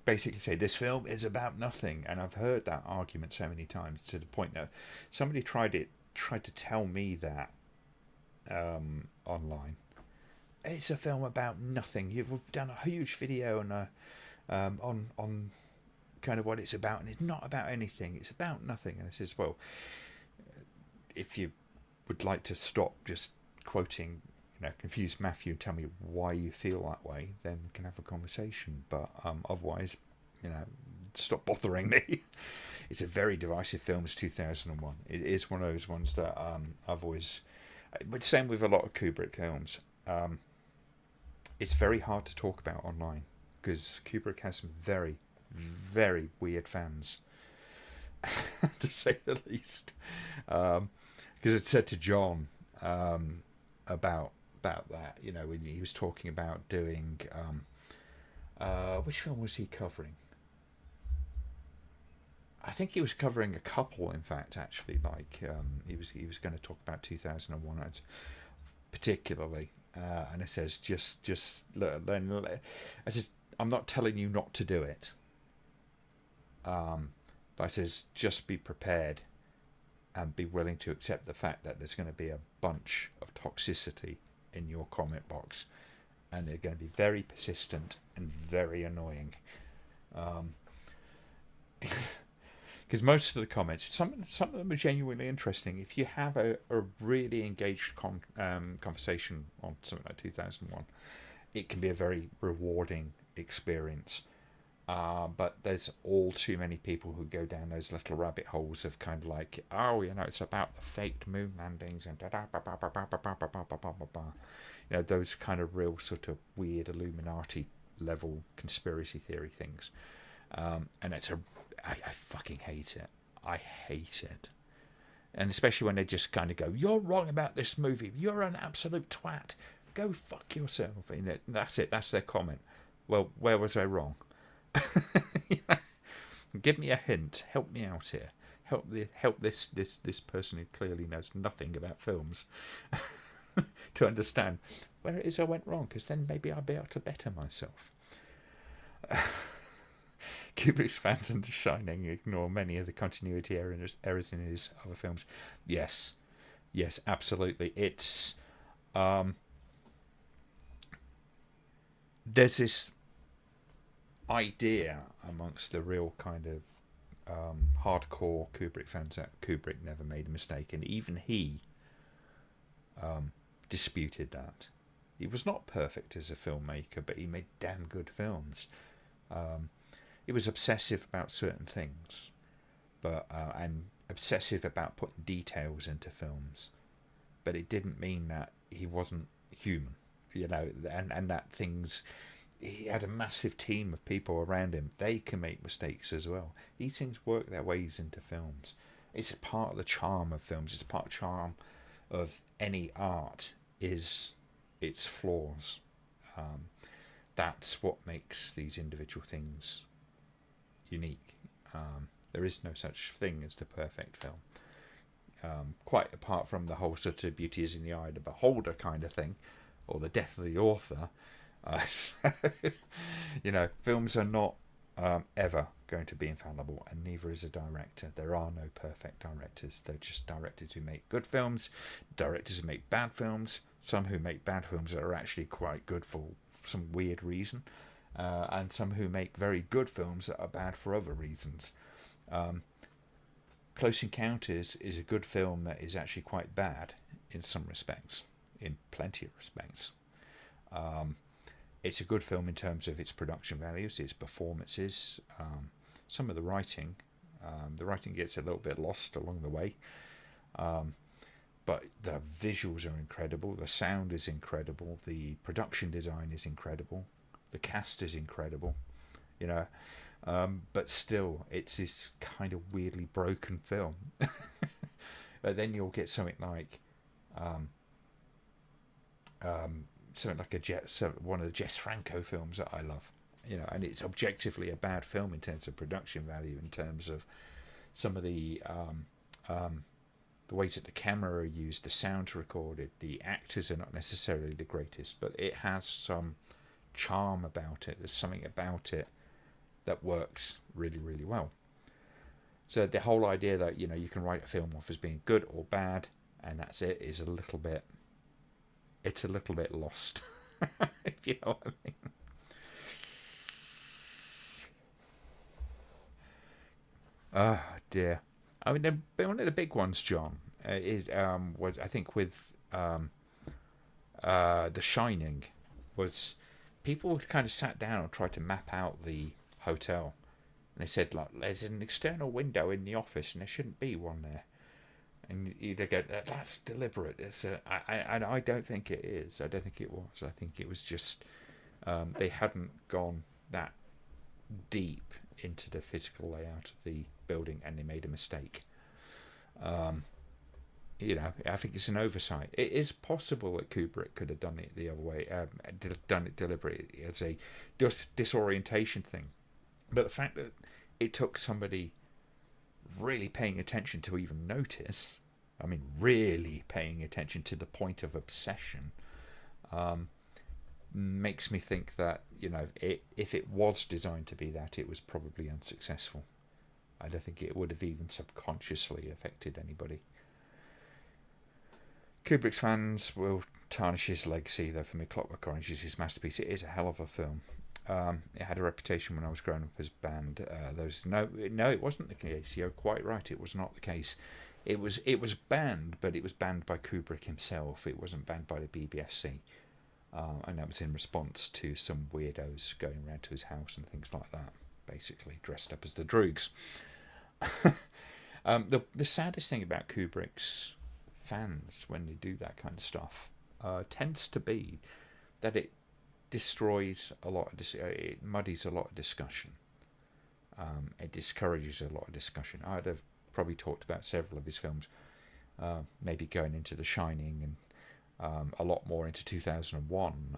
basically say this film is about nothing, and I've heard that argument so many times to the point that somebody tried to tell me that online. It's a film about nothing. You've done a huge video on kind of what it's about, and it's not about anything. It's about nothing. And I says, well, if you would like to stop just quoting, Confused Matthew, tell me why you feel that way, then we can have a conversation. But otherwise, stop bothering me. It's a very divisive film. It's 2001. It is one of those ones that I've always. But same with a lot of Kubrick films. It's very hard to talk about online because Kubrick has some very, very weird fans, to say the least. Because it said to John about that, when he was talking about doing which film was he covering? I think he was covering a couple, in fact, actually. Like he was going to talk about 2001 particularly, and it says just learn. I says I'm not telling you not to do it, but I says just be prepared and be willing to accept the fact that there's going to be a bunch of toxicity in your comment box, and they're going to be very persistent and very annoying. Because most of the comments, some of them are genuinely interesting. If you have a really engaged conversation on something like 2001, it can be a very rewarding experience. But there's all too many people who go down those little rabbit holes of kind of like, it's about the faked moon landings and those kind of real sort of weird Illuminati level conspiracy theory things. And I fucking hate it. I hate it. And especially when they just kind of go, you're wrong about this movie. You're an absolute twat. Go fuck yourself. That's it. That's their comment. Well, where was I wrong? Give me a hint. Help me out here. Help this person who clearly knows nothing about films to understand where it is I went wrong, because then maybe I'll be able to better myself. Kubrick's fans under Shining ignore many of the continuity errors in his other films. Yes, absolutely. It's there's this idea amongst the real kind of hardcore Kubrick fans that Kubrick never made a mistake, and even he disputed that. He was not perfect as a filmmaker, but he made damn good films. He was obsessive about certain things, but and obsessive about putting details into films, but it didn't mean that he wasn't human, and that things. He had a massive team of people around him. They can make mistakes as well. These things work their ways into films. It's a part of the charm of films. It's part of the charm of any art is its flaws. That's what makes these individual things unique. There is no such thing as the perfect film. Quite apart from the whole sort of beauty is in the eye of the beholder kind of thing, or the death of the author. So, films are not ever going to be infallible, and neither is a director. There are no perfect directors. They're just directors who make good films, directors who make bad films, some who make bad films that are actually quite good for some weird reason, and some who make very good films that are bad for other reasons. Close Encounters is a good film that is actually quite bad in some respects, in plenty of respects. It's a good film in terms of its production values, its performances, some of the writing. The writing gets a little bit lost along the way, but the visuals are incredible, the sound is incredible, the production design is incredible, the cast is incredible, but still it's this kind of weirdly broken film. But then you'll get something like one of the Jess Franco films that I love, and it's objectively a bad film in terms of production value, in terms of some of the ways that the camera are used, the sound's recorded, the actors are not necessarily the greatest, but it has some charm about it. There's something about it that works really, really well. So the whole idea that you can write a film off as being good or bad, and that's it, is a little bit lost. If you know what I mean. Oh dear. I mean, one of the big ones, John, was, I think, with The Shining, was people kind of sat down and tried to map out the hotel, and they said, like, there's an external window in the office and there shouldn't be one there. And they go, that's deliberate. I don't think it is. I don't think it was. I think it was just they hadn't gone that deep into the physical layout of the building, and they made a mistake. I think it's an oversight. It is possible that Kubrick could have done it the other way, done it deliberately as a disorientation thing. But the fact that it took somebody really paying attention to even notice, I mean really paying attention to the point of obsession, makes me think that if it was designed to be that, it was probably unsuccessful. I don't think it would have even subconsciously affected anybody. Kubrick's fans will tarnish his legacy, though for me Clockwork Orange is his masterpiece. It is a hell of a film. It had a reputation when I was growing up as banned. No, it wasn't the case. You're quite right. It was not the case. It was banned, but it was banned by Kubrick himself. It wasn't banned by the BBFC, and that was in response to some weirdos going around to his house and things like that, basically dressed up as the Droogs. The saddest thing about Kubrick's fans when they do that kind of stuff tends to be that it destroys a lot of it muddies a lot of discussion. It discourages a lot of discussion. I'd have probably talked about several of his films, maybe going into The Shining a lot more into 2001.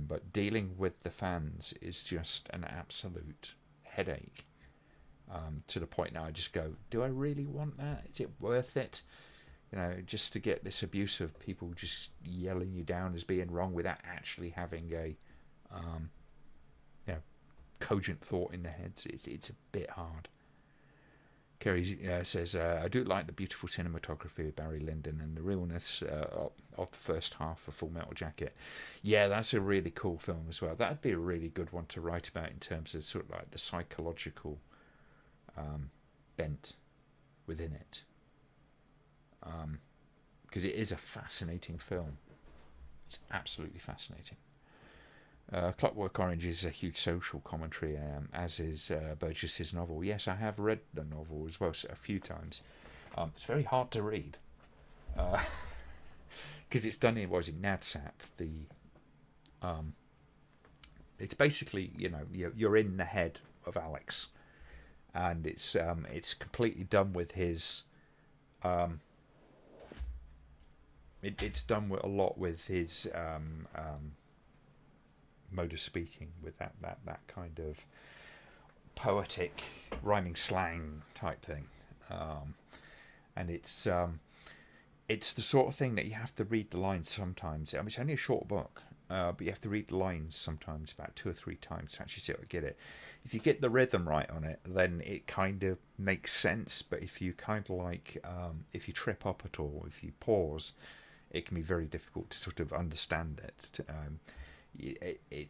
But dealing with the fans is just an absolute headache. To the point now I just go, do I really want that? Is it worth it? You know, just to get this abuse of people just yelling you down as being wrong without actually having a you know, cogent thought in their heads. It's a bit hard. Kerry says, I do like the beautiful cinematography of Barry Lyndon and the realness of the first half of Full Metal Jacket. Yeah, that's a really cool film as well. That'd be a really good one to write about in terms of sort of like the psychological bent within it. Because it is a fascinating film. It's absolutely fascinating. Clockwork Orange is a huge social commentary, as is Burgess's novel. Yes, I have read the novel as well a few times. It's very hard to read because it's done in Nadsat. It's basically, you know, you're in the head of Alex, and it's completely done with his. It's done with a lot with his mode of speaking, with that kind of poetic rhyming slang type thing, and it's the sort of thing that you have to read the lines sometimes. I mean, it's only a short book, but you have to read the lines sometimes about 2 or 3 times to actually see how to get it. If you get the rhythm right on it, then it kind of makes sense. But if you kind of like, if you trip up at all, if you pause, it can be very difficult to sort of understand it.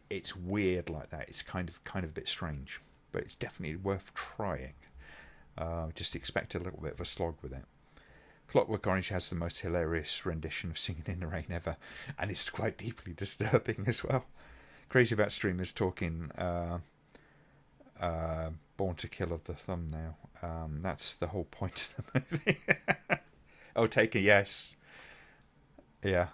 It's weird like that. It's kind of a bit strange, but it's definitely worth trying. Just expect a little bit of a slog with it. Clockwork Orange has the most hilarious rendition of Singing in the Rain ever, and it's quite deeply disturbing as well. Crazy about streamers talking Born to Kill of the thumbnail. That's the whole point of the movie. Oh, take a yes. Yeah.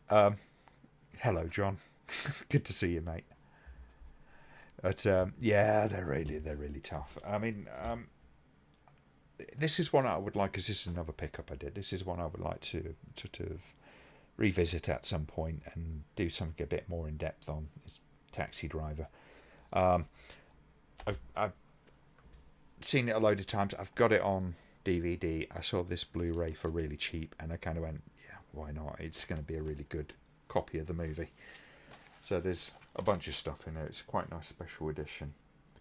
Hello, John. It's good to see you, mate. But yeah, they're really tough. I mean, this is one I would like, because this is another pickup I did. This is one I would like to sort of revisit at some point and do something a bit more in depth on. It's Taxi Driver. I've seen it a load of times. I've got it on DVD. I saw this Blu-ray for really cheap, and I kind of went, yeah, why not? It's going to be a really good copy of the movie. So there's a bunch of stuff in there. It's a quite nice special edition.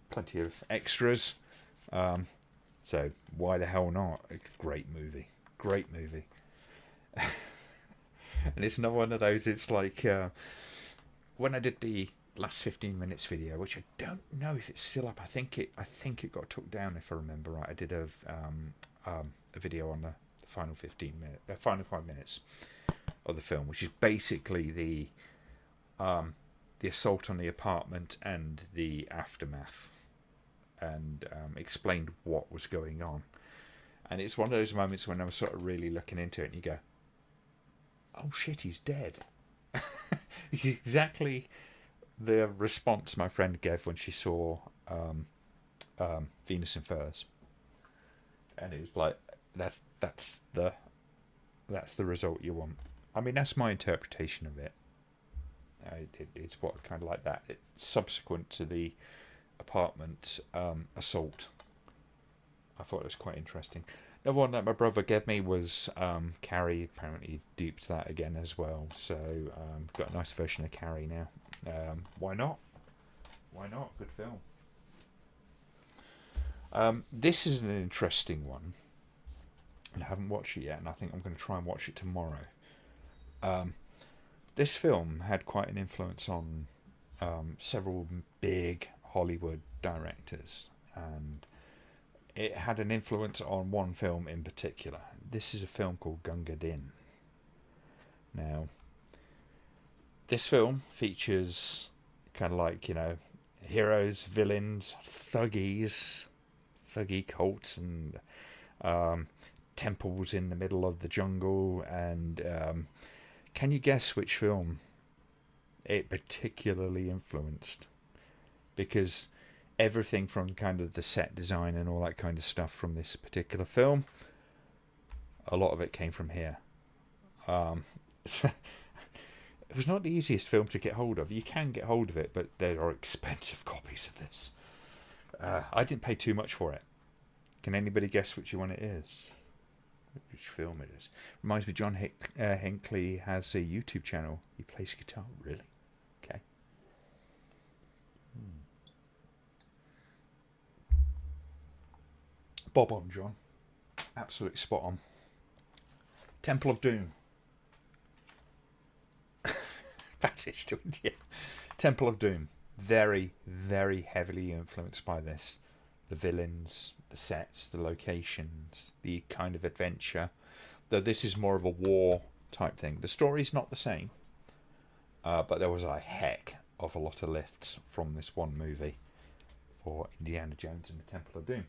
Plenty of extras. So why the hell not? It's a great movie. Great movie. And it's another one of those, it's like when I did the last 15 minutes video, which I don't know if it's still up. I think it got took down, if I remember right. I did a video on the final 5 minutes of the film, which is basically the assault on the apartment and the aftermath, and explained what was going on. And it's one of those moments when I was sort of really looking into it, and you go, oh shit, he's dead. It's exactly the response my friend gave when she saw Venus in Furs, and it was like, that's the result you want. I mean, that's my interpretation of it. It's what kind of like that. It's subsequent to the apartment assault. I thought it was quite interesting. Another one that my brother gave me was Carrie. Apparently duped that again as well. So got a nice version of Carrie now. Why not? Why not? Good film. This is an interesting one. I haven't watched it yet, and I think I'm going to try and watch it tomorrow. This film had quite an influence on several big Hollywood directors, and it had an influence on one film in particular. This is a film called Gunga Din. Now, this film features kind of like, you know, heroes, villains, thuggy cults, and temples in the middle of the jungle. And can you guess which film it particularly influenced? Because everything from kind of the set design and all that kind of stuff from this particular film, a lot of it came from here. So, it was not the easiest film to get hold of. You can get hold of it, but there are expensive copies of this. I didn't pay too much for it. Can anybody guess which one it is? Which film it is? Reminds me, John Hinckley has a YouTube channel. He plays guitar. Really? Okay. Bob on, John. Absolutely spot on. Temple of Doom. Passage to India. Temple of Doom. Very, very heavily influenced by this. The villains, the sets, the locations, the kind of adventure. Though this is more of a war type thing. The story's not the same. But there was a heck of a lot of lifts from this one movie for Indiana Jones and the Temple of Doom.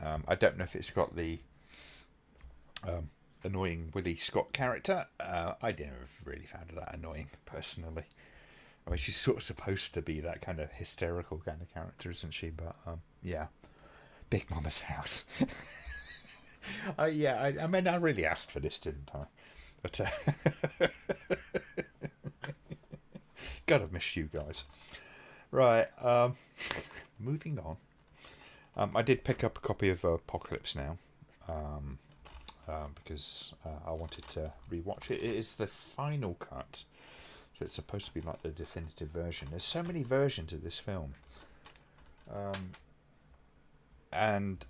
I don't know if it's got the annoying Willie Scott character. I didn't really find that annoying, personally. I mean, she's sort of supposed to be that kind of hysterical kind of character, isn't she? But, yeah. Big Mama's house. I mean, I really asked for this, didn't I? But, God, I've missed you guys. Right, moving on. I did pick up a copy of Apocalypse Now, because I wanted to rewatch it. It is the final cut, so it's supposed to be like the definitive version. There's so many versions of this film, and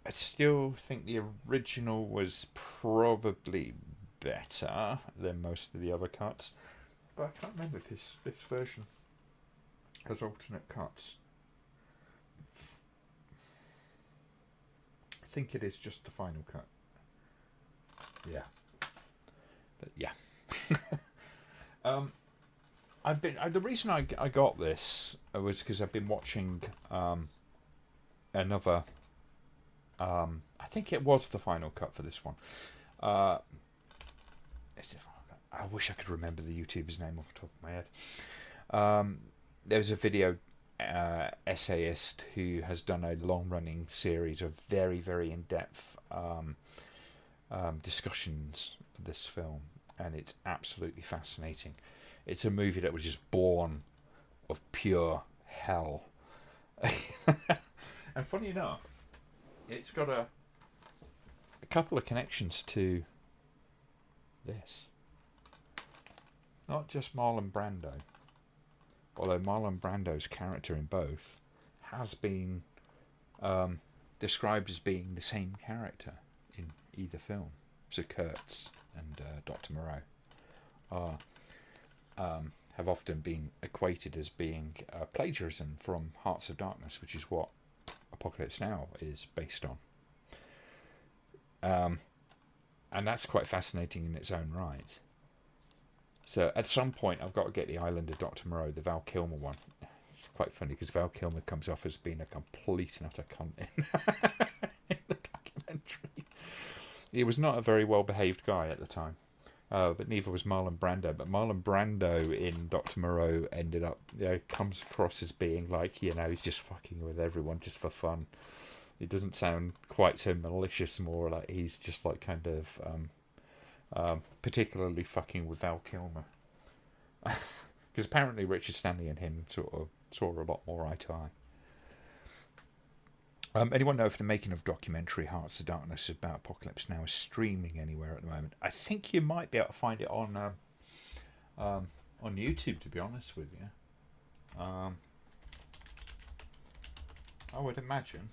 I still think the original was probably better than most of the other cuts, but I can't remember if this version has alternate cuts. I think it is just the final cut. Yeah. But yeah. The reason I got this was because I've been watching another. I think it was the final cut for this one. I wish I could remember the YouTuber's name off the top of my head. There was a video essayist who has done a long-running series of very, very in-depth discussions of this film, and it's absolutely fascinating. It's a movie that was just born of pure hell. And funny enough, it's got a couple of connections to this. Not just Marlon Brando, although Marlon Brando's character in both has been described as being the same character in either film. So Kurtz and Dr. Moreau have often been equated as being plagiarism from Hearts of Darkness, which is what Apocalypse Now is based on. And that's quite fascinating in its own right. So at some point I've got to get the Island of Dr. Moreau, the Val Kilmer one. It's quite funny because Val Kilmer comes off as being a complete and utter cunt in the documentary. He was not a very well behaved guy at the time. But neither was Marlon Brando. But Marlon Brando in Dr. Moreau ended up, comes across as being like, he's just fucking with everyone just for fun. He doesn't sound quite so malicious, more like he's just like kind of particularly fucking with Val Kilmer. Because apparently Richard Stanley and him sort of saw a lot more eye to eye. Anyone know if the making of documentary Hearts of Darkness about Apocalypse Now is streaming anywhere at the moment? I think you might be able to find it on YouTube, to be honest with you. I would imagine.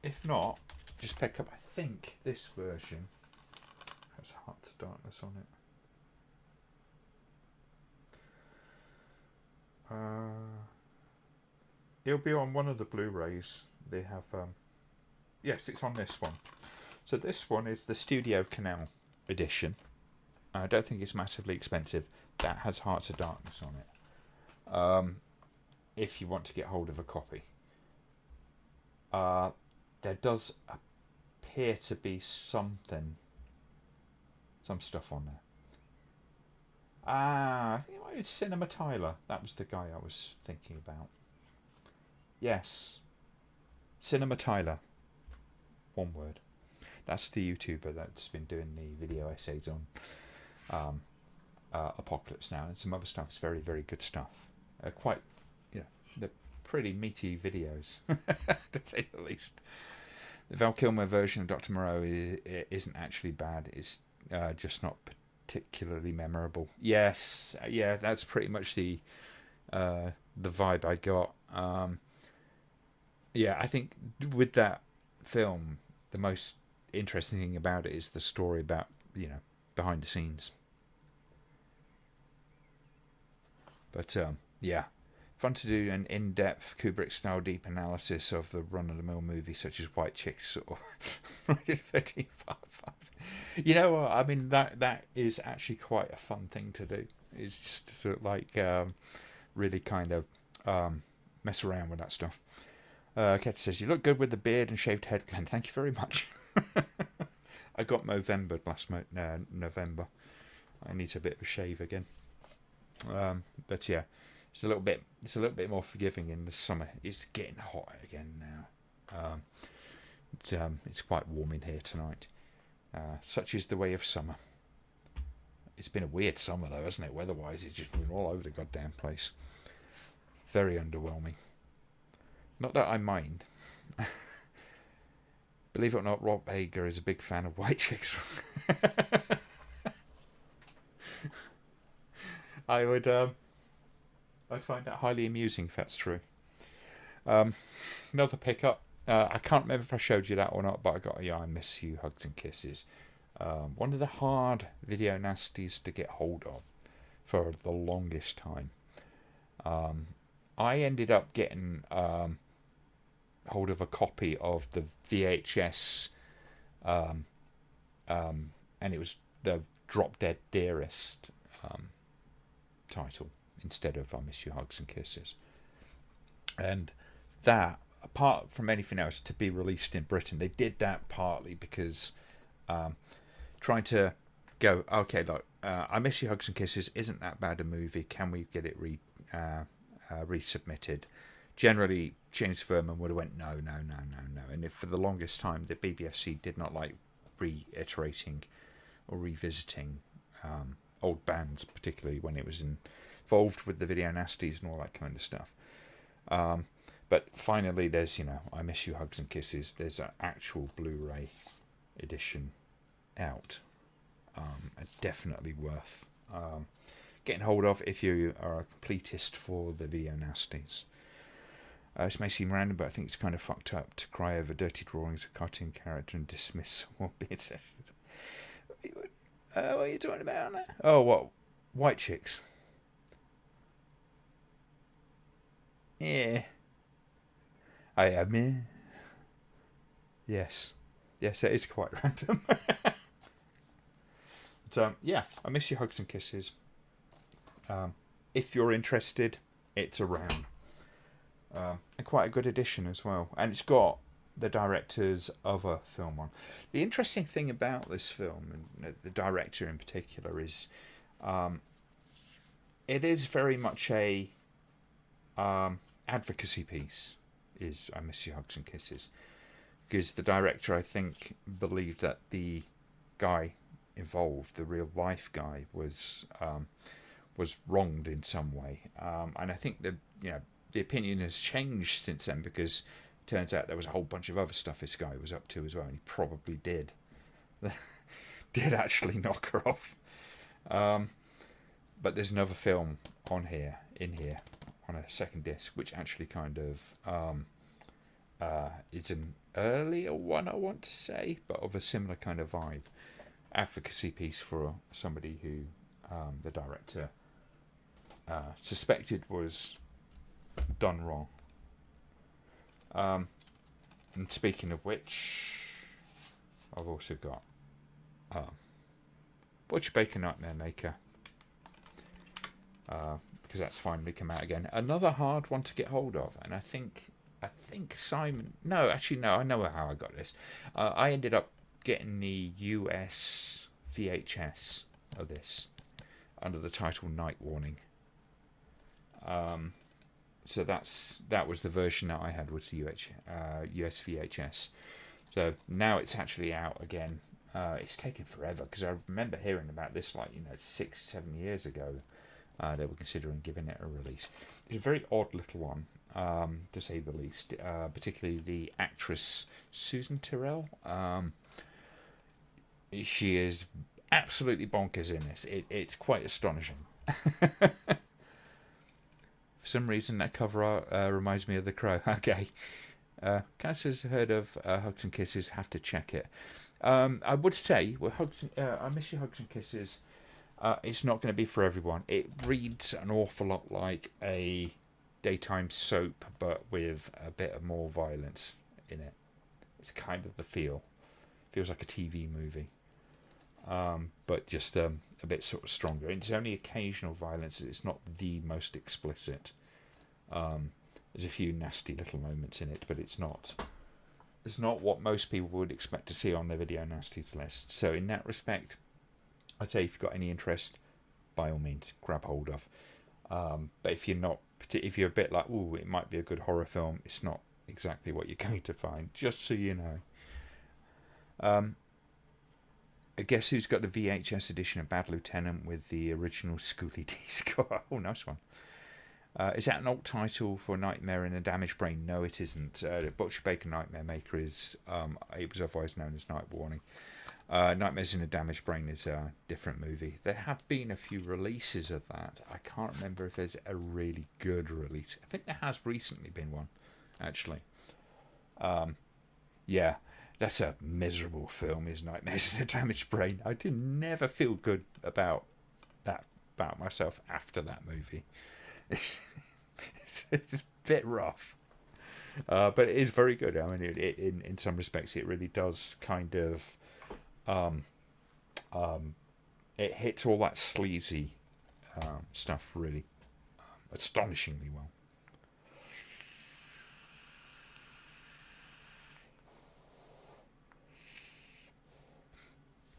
If not, just pick up, I think, this version has Hearts of Darkness on it. It'll be on one of the Blu-rays. They have, yes, it's on this one. So this one is the Studio Canal edition. I don't think it's massively expensive. That has Hearts of Darkness on it. If you want to get hold of a copy. There does appear to be some stuff on there. I think it might be Cinema Tyler. That was the guy I was thinking about. Yes. Cinema Tyler. One word. That's the YouTuber that's been doing the video essays on Apocalypse Now, and some other stuff. It's very, very good stuff. Quite, they're pretty meaty videos, to say the least. The Val Kilmer version of Dr. Moreau isn't actually bad. It's just not particularly memorable. Yes, yeah, that's pretty much the vibe I got. Yeah, I think with that film, the most interesting thing about it is the story about, behind the scenes. But yeah, fun to do an in-depth Kubrick-style deep analysis of the run-of-the-mill movie such as White Chicks or Friday the 13th Part 5. You know what? I mean, that is actually quite a fun thing to do. It's just sort of like really kind of mess around with that stuff. Kat says, you look good with the beard and shaved head, Glenn. Thank you very much. I got Movembered last November. I need a bit of a shave again. But yeah, it's a little bit more forgiving in the summer. It's getting hot again now. It's quite warm in here tonight. Such is the way of summer. It's been a weird summer though, hasn't it? Weather-wise, it's just been all over the goddamn place. Very underwhelming. Not that I mind. Believe it or not, Rob Hager is a big fan of White Chicks. I'd find that highly amusing if that's true. Another pickup. I can't remember if I showed you that or not, but I got I Miss You, Hugs and Kisses. One of the hard video nasties to get hold of for the longest time. I ended up getting hold of a copy of the VHS, and it was the Drop Dead Dearest title instead of I Miss You, Hugs and Kisses. And that, apart from anything else, to be released in Britain, they did that partly because trying to go, okay, look, I Miss You, Hugs and Kisses isn't that bad a movie. Can we get it resubmitted? Generally, James Furman would have went, no. And if for the longest time, the BBFC did not like reiterating or revisiting old bands, particularly when it was involved with the video nasties and all that kind of stuff. But finally, there's, I Miss You, Hugs and Kisses. There's an actual Blu-ray edition out. And definitely worth getting hold of if you are a completist for the video nasties. This may seem random, but I think it's kind of fucked up to cry over dirty drawings of cartoon character and dismiss or be sessions. What are you talking about? Oh, what? White Chicks. Yeah. I mean, yes, it is quite random. But yeah, I Miss You, Hugs and Kisses. If you're interested, it's around. And quite a good edition as well. And it's got the director's other film on. The interesting thing about this film, and the director in particular, is it is very much a advocacy piece, is I Miss You, Hugs and Kisses. Because the director, I think, believed that the guy involved, the real life guy, was wronged in some way. And I think that, the opinion has changed since then, because it turns out there was a whole bunch of other stuff this guy was up to as well, and he probably did actually knock her off. But there's another film in here on a second disc, which actually kind of is an earlier one, I want to say, but of a similar kind of vibe. Advocacy piece for somebody who the director suspected was done wrong. And speaking of which, I've also got Butcher Baker Nightmare Maker, because that's finally come out again. Another hard one to get hold of, and I think Simon. No, actually, no. I know how I got this. I ended up getting the US VHS of this under the title Night Warning. So that was the version that I had, was the US VHS. So now it's actually out again. It's taken forever because I remember hearing about this 6-7 years ago. They were considering giving it a release. It's a very odd little one, to say the least. Particularly the actress Susan Tyrrell. She is absolutely bonkers in this. It's quite astonishing. For some reason, that cover art reminds me of The Crow. Okay. Cass has heard of Hugs and Kisses. Have to check it. I would say, I Miss You Hugs and Kisses. It's not going to be for everyone. It reads an awful lot like a daytime soap, but with a bit of more violence in it. It's kind of the feel. Feels like a TV movie, but just a bit sort of stronger. It's only occasional violence. It's not the most explicit. There's a few nasty little moments in it, but it's not. It's not what most people would expect to see on their video nasties list. So in that respect, I'd say if you've got any interest, by all means, grab hold of. But if you're not, if you're a bit like, ooh, it might be a good horror film, it's not exactly what you're going to find. Just so you know. I guess who's got the VHS edition of Bad Lieutenant with the original Schooly D score? Oh, nice one. Is that an alt title for Nightmare in a Damaged Brain? No, it isn't. Butcher Baker Nightmare Maker is, it was otherwise known as Night Warning. Nightmares in a Damaged Brain is a different movie. There have been a few releases of that. I can't remember if there's a really good release. I think there has recently been one, actually. Yeah, that's a miserable film, is Nightmares in a Damaged Brain. I did never feel good about myself after that movie. It's a bit rough, but it is very good. I mean, in some respects, it really does kind of, it hits all that sleazy stuff really astonishingly well.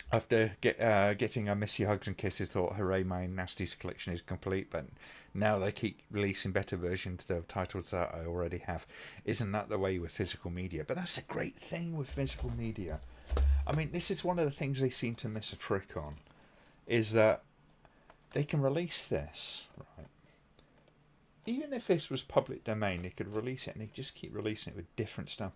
After getting a Missy Hugs and Kisses, thought, hooray, my Nasties collection is complete, but now they keep releasing better versions of titles that I already have. Isn't that the way with physical media? But that's a great thing with physical media. I mean, this is one of the things they seem to miss a trick on, is that they can release this, right? Even if this was public domain, they could release it and they just keep releasing it with different stuff.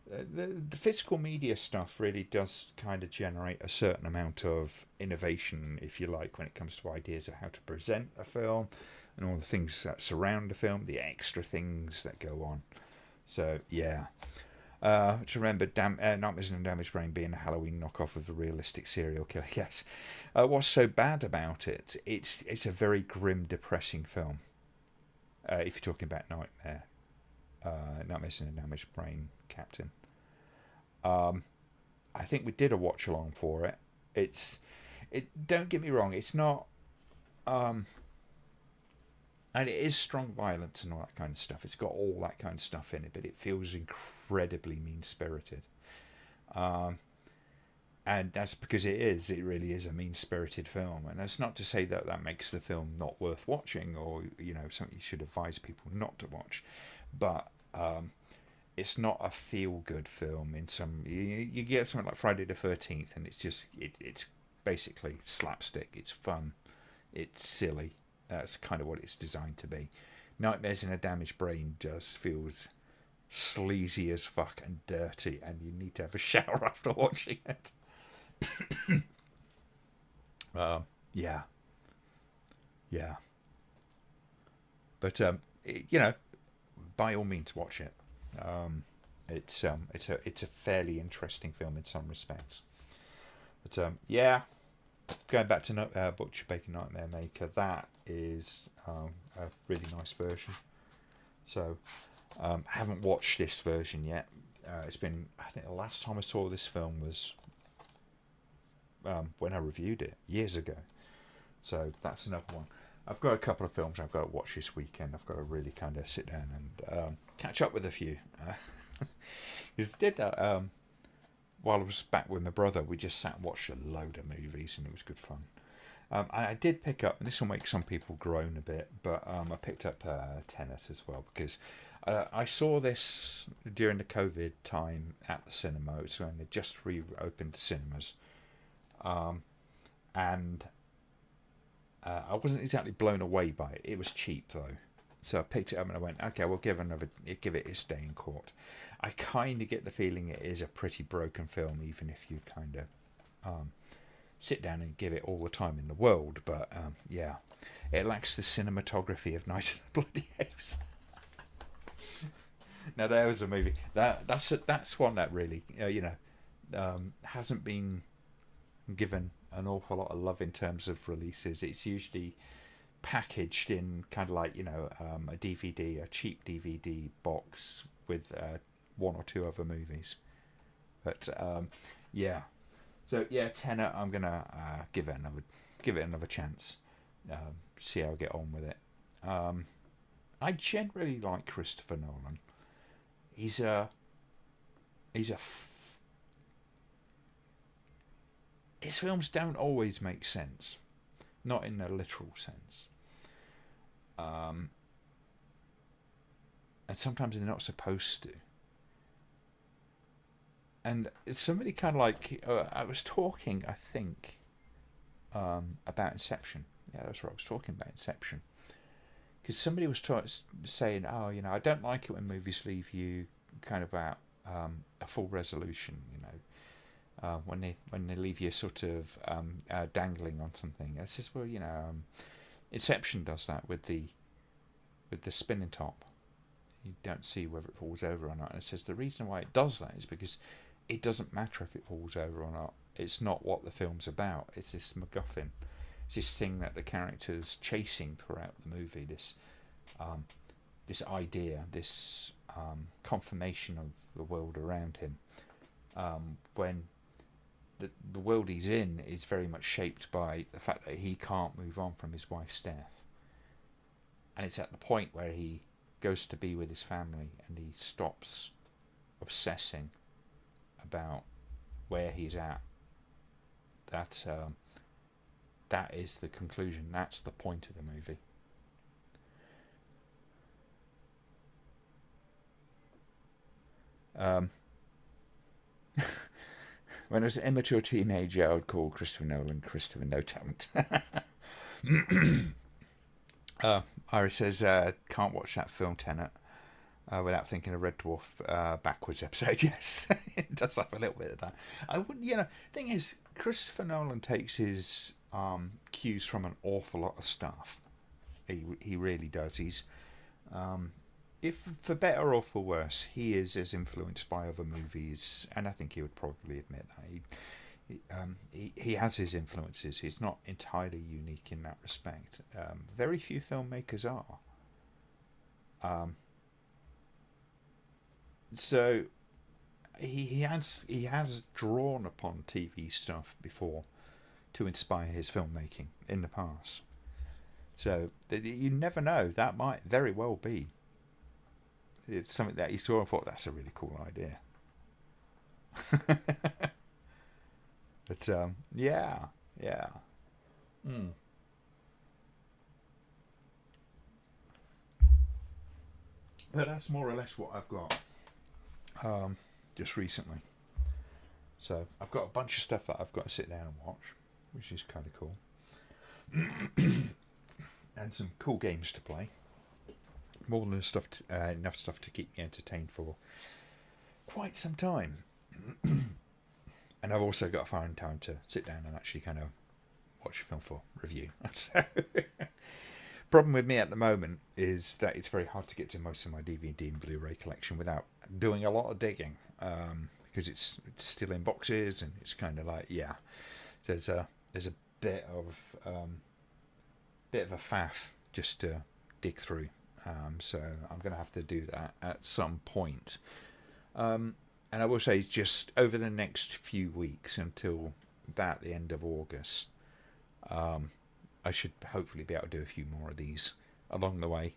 The physical media stuff really does kind of generate a certain amount of innovation, if you like, when it comes to ideas of how to present a film and all the things that surround the film, the extra things that go on. So, yeah. To remember, Nightmares in a Damaged Brain being a Halloween knockoff of a realistic serial killer. Yes. What's so bad about it? It's a very grim, depressing film. If you're talking about Nightmares in a Damaged Brain, Captain. I think we did a watch along for it. Don't get me wrong, it's not, and it is strong violence and all that kind of stuff. It's got all that kind of stuff in it, but it feels incredibly mean-spirited. And that's because it really is a mean-spirited film. And that's not to say that makes the film not worth watching, or something you should advise people not to watch. But it's not a feel-good film. In some, you get something like Friday the 13th, and it's just it's basically slapstick. It's fun. It's silly. That's kind of what it's designed to be. Nightmares in a Damaged Brain just feels sleazy as fuck and dirty, and you need to have a shower after watching it. Yeah. But by all means, watch it. It's a fairly interesting film in some respects. But going back to Butcher Baker Nightmare Maker, that is a really nice version. So haven't watched this version yet. It's been, I think the last time I saw this film was when I reviewed it years ago. So that's another one. I've got a couple of films I've got to watch this weekend. I've got to really kind of sit down and catch up with a few. Because I did that while I was back with my brother. We just sat and watched a load of movies, and it was good fun. I did pick up, and this will make some people groan a bit, but I picked up Tenet as well, because I saw this during the COVID time at the cinema. It was when they just reopened the cinemas, and I wasn't exactly blown away by it. It was cheap though, so I picked it up and I went, okay, we'll give it its day in court. I kind of get the feeling it is a pretty broken film, even if you kind of sit down and give it all the time in the world. But yeah, it lacks the cinematography of Night of the Bloody Apes. Now there was a movie that's one that really hasn't been given an awful lot of love in terms of releases. It's usually packaged in kind of like a DVD, a cheap DVD box with one or two other movies. But yeah, so yeah, Tenet. I'm gonna give it another chance. See how I get on with it. I generally like Christopher Nolan. His films don't always make sense, not in a literal sense, and sometimes they're not supposed to. And it's somebody kind of like I was talking, I think, about Inception. Yeah, that's right. I was talking about Inception. Because somebody was saying, oh, I don't like it when movies leave you kind of at a full resolution, when they leave you sort of dangling on something. I says, well, Inception does that with the spinning top. You don't see whether it falls over or not. And it says the reason why it does that is because it doesn't matter if it falls over or not. It's not what the film's about. It's this MacGuffin. It's this thing that the character's chasing throughout the movie. This idea, this confirmation of the world around him. When the world he's in is very much shaped by the fact that he can't move on from his wife's death. And it's at the point where he goes to be with his family and he stops obsessing about where he's at. That is the conclusion. That's the point of the movie. When I was an immature teenager, I would call Christopher Nolan Christopher No Talent. Iris says, can't watch that film Tenet without thinking of Red Dwarf backwards episode. Yes, it does have a little bit of that. I wouldn't, thing is, Christopher Nolan takes his cues from an awful lot of stuff. He really does. He's, if for better or for worse, he is as influenced by other movies, and I think he would probably admit that. He has his influences. He's not entirely unique in that respect. Very few filmmakers are. So he has drawn upon TV stuff before to inspire his filmmaking in the past. So you never know. That might very well be. It's something that he saw and thought, that's a really cool idea. But yeah. But that's more or less what I've got just recently. So I've got a bunch of stuff that I've got to sit down and watch, which is kind of cool. And some cool games to play. More than enough stuff to keep me entertained for quite some time. And I've also got to find time to sit down and actually kind of watch a film for review. So, problem with me at the moment is that it's very hard to get to most of my DVD and Blu-ray collection without doing a lot of digging, because it's still in boxes and it's kind of like, yeah, there's a bit of a faff just to dig through. So I'm going to have to do that at some point. And I will say, just over the next few weeks until about the end of August, I should hopefully be able to do a few more of these along the way,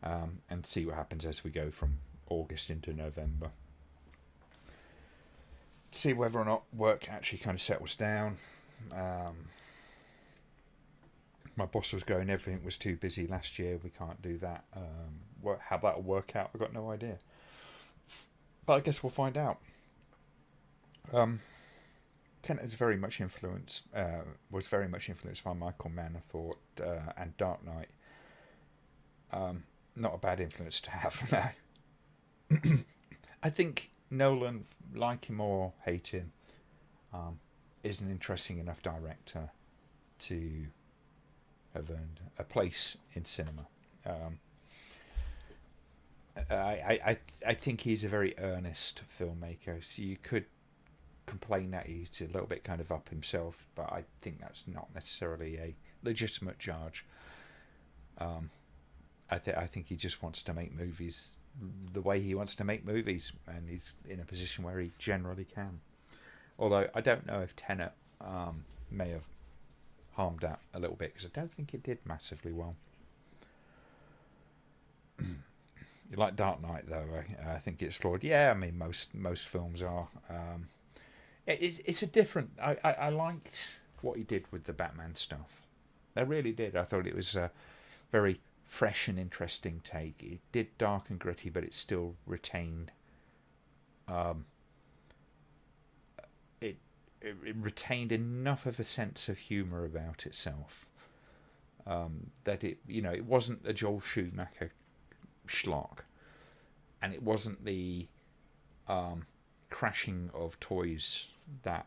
and see what happens as we go from August into November. See whether or not work actually kind of settles down. My boss was going, everything was too busy last year, we can't do that. How that'll work out, I've got no idea. But I guess we'll find out. Tenet is very much influenced, was very much influenced by Michael Mann, I thought, and Dark Knight. Not a bad influence to have. I think Nolan, like him or hate him, is an interesting enough director to have earned a place in cinema. I think he's a very earnest filmmaker. So you could complain that he's a little bit kind of up himself, but I think that's not necessarily a legitimate charge. I think he just wants to make movies the way he wants to make movies, and he's in a position where he generally can. Although I don't know if Tenet may have harmed that a little bit, because I don't think it did massively well. Like Dark Knight, though, I think it's flawed. Yeah, I mean most films are. It's a different. I liked what he did with the Batman stuff. I really did. I thought it was a very fresh and interesting take. It did dark and gritty, but it still retained. It retained enough of a sense of humour about itself that it wasn't the Joel Schumacher schlock, and it wasn't the crashing of toys that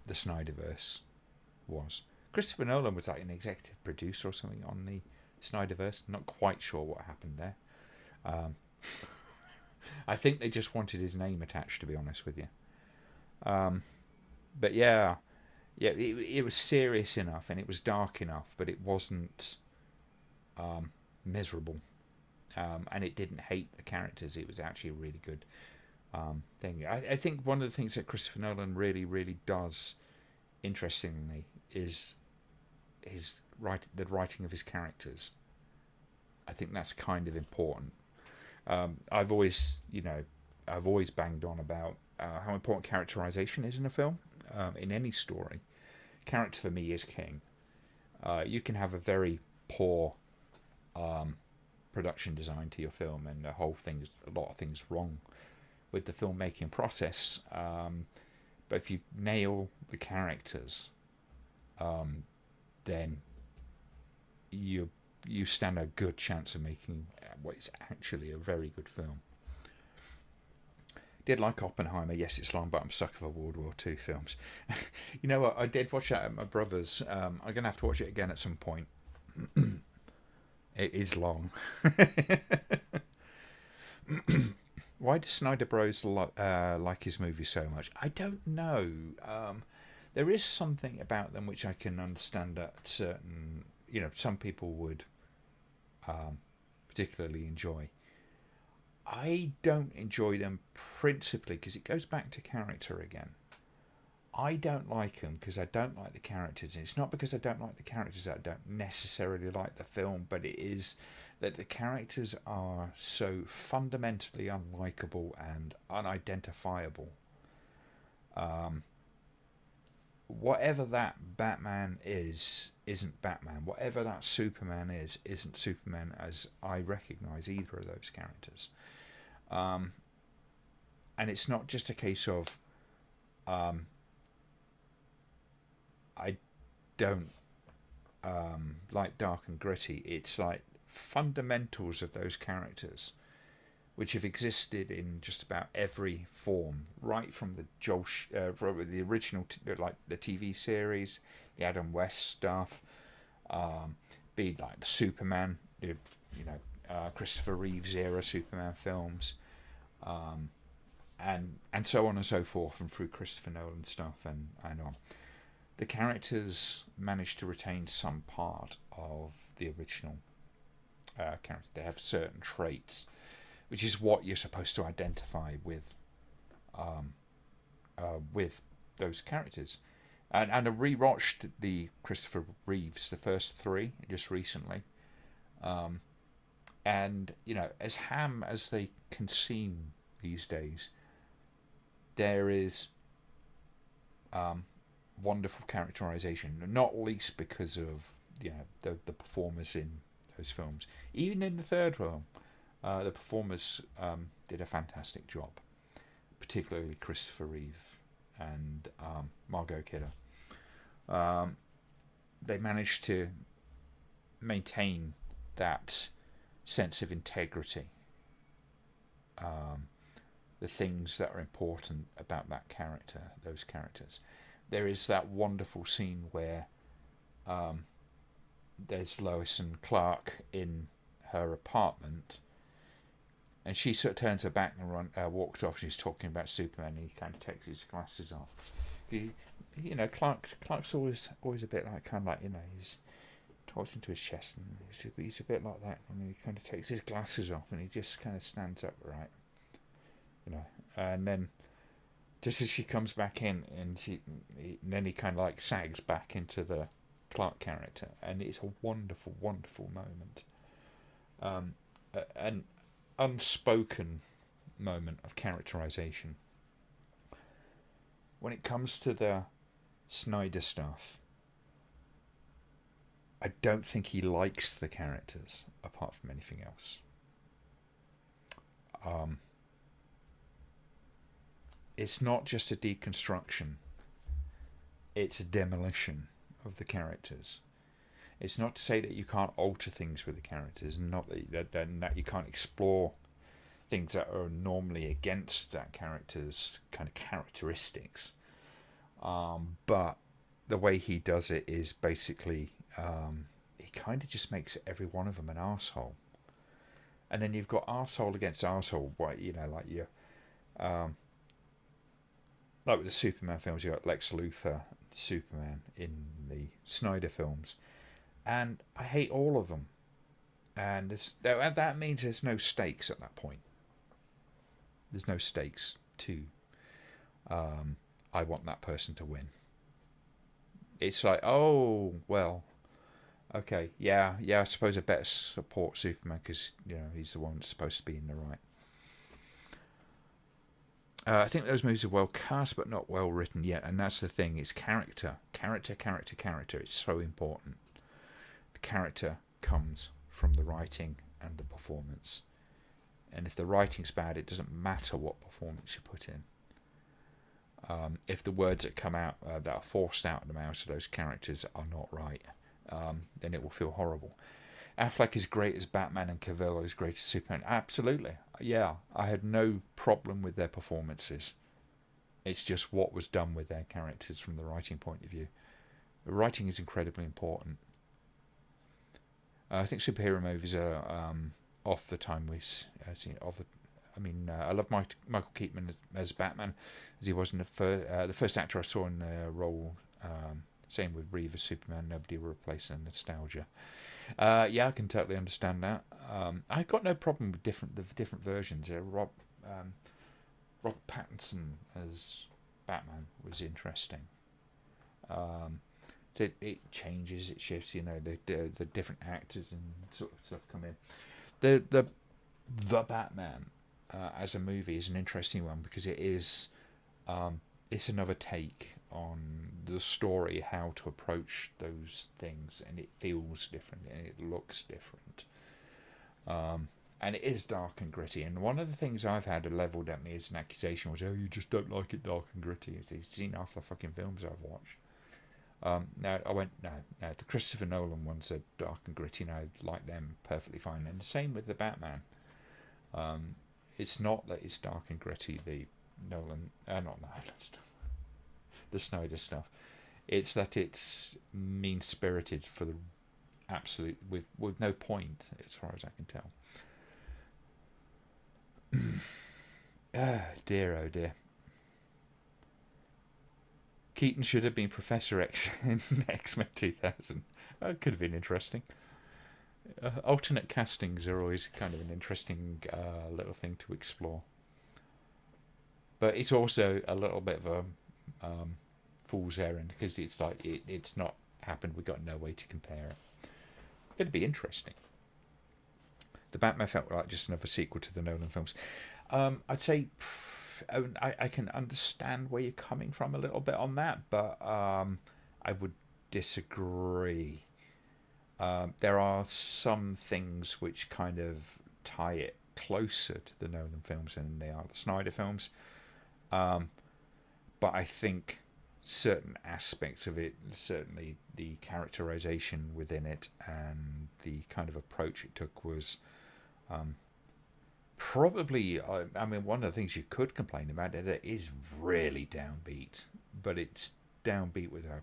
the Snyderverse was. Christopher Nolan was like an executive producer or something on the Snyderverse. Not quite sure what happened there. I think they just wanted his name attached, to be honest with you. But yeah, it was serious enough and it was dark enough, but it wasn't miserable. And it didn't hate the characters. It was actually a really good thing. I think one of the things that Christopher Nolan really, really does, interestingly, is the writing of his characters. I think that's kind of important. I've always banged on about how important characterization is in a film, in any story. Character for me is king. You can have a very poor production design to your film, and a lot of things wrong with the filmmaking process. But if you nail the characters, then you stand a good chance of making what is actually a very good film. Did like Oppenheimer. Yes, it's long, but I'm sucker for World War II films. You know what? I did watch that at my brother's. I'm going to have to watch it again at some point. It is long. Why do Snyder Bros like his movies so much? I don't know. There is something about them which I can understand that certain, some people would particularly enjoy. I don't enjoy them principally because it goes back to character again. I don't like them because I don't like the characters. And it's not because I don't like the characters that I don't necessarily like the film, but it is that the characters are so fundamentally unlikable and unidentifiable. Whatever that Batman isn't Batman. Whatever that Superman isn't Superman as I recognise either of those characters. And it's not just a case of I don't like dark and gritty. It's like fundamentals of those characters, which have existed in just about every form, right from the the original, like the TV series, the Adam West stuff, be like the Superman, Christopher Reeves era Superman films, and so on and so forth, and through Christopher Nolan stuff and on. The characters managed to retain some part of the original character. They have certain traits, which is what you're supposed to identify with those characters. And I rewatched the Christopher Reeves, the first three, just recently. And, as ham as they can seem these days, there is wonderful characterization, not least because of the performers in those films. Even in the third film, the performers did a fantastic job, particularly Christopher Reeve and Margot Kidder. They managed to maintain that sense of integrity, the things that are important about that character, those characters. There is that wonderful scene where there's Lois and Clark in her apartment, and she sort of turns her back and walks off. She's talking about Superman, and he kind of takes his glasses off. Clark's always a bit like, kind of like, he's talks into his chest, and he's a bit like that, and he kind of takes his glasses off, and he just kind of stands upright, and then just as she comes back in, and then he kind of like sags back into the Clark character, and it's a wonderful, wonderful moment, an unspoken moment of characterization. When it comes to the Snyder stuff, I don't think he likes the characters apart from anything else. It's not just a deconstruction, it's a demolition of the characters. It's not to say that you can't alter things with the characters, and not that you can't explore things that are normally against that character's kind of characteristics. But the way he does it is basically, he kind of just makes every one of them an arsehole. And then you've got arsehole against arsehole, like with the Superman films, you got Lex Luthor, Superman in the Snyder films, and I hate all of them. And that means there's no stakes at that point. There's no stakes to, I want that person to win. It's like, oh, well, okay, yeah, I suppose I better support Superman because, he's the one that's supposed to be in the right. I think those movies are well cast but not well written yet, and that's the thing. It's character. It's so important. The character comes from the writing and the performance. And if the writing's bad, it doesn't matter what performance you put in. If the words that come out, that are forced out of the mouths of those characters are not right, then it will feel horrible. Affleck is great as Batman and Cavill is great as Superman. Absolutely. Yeah, I had no problem with their performances. It's just what was done with their characters from the writing point of view. The writing is incredibly important. I think superhero movies are off the time we see. I love Michael Keaton as Batman, as he was in the first actor I saw in the role. Same with Reeve as Superman. Nobody will replace the nostalgia. I can totally understand that. I've got no problem with the different versions. Rob Pattinson as Batman was interesting. It changes, it shifts. The different actors and sort of stuff come in. The Batman as a movie is an interesting one because it is it's another take on the story, how to approach those things, and it feels different and it looks different, and it is dark and gritty. And one of the things I've had levelled at me as an accusation was, you just don't like it dark and gritty. You've seen half the fucking films I've watched. The Christopher Nolan ones are dark and gritty, and I like them perfectly fine. And the same with the Batman. It's not that it's dark and gritty, the Snyder stuff. It's that it's mean-spirited for the absolute, with no point, as far as I can tell. Dear, oh dear. Keaton should have been Professor X in X-Men 2000. That could have been interesting. Alternate castings are always kind of an interesting little thing to explore. But it's also a little bit of a fool's errand because it's like it's not happened. We've got no way to compare it. It'd be interesting. The Batman felt like just another sequel to the Nolan films. I'd say I can understand where you're coming from a little bit on that, but I would disagree. There are some things which kind of tie it closer to the Nolan films than they are the Snyder films. But I think certain aspects of it, certainly the characterization within it and the kind of approach it took was probably, I mean, one of the things you could complain about it is really downbeat, but it's downbeat with a,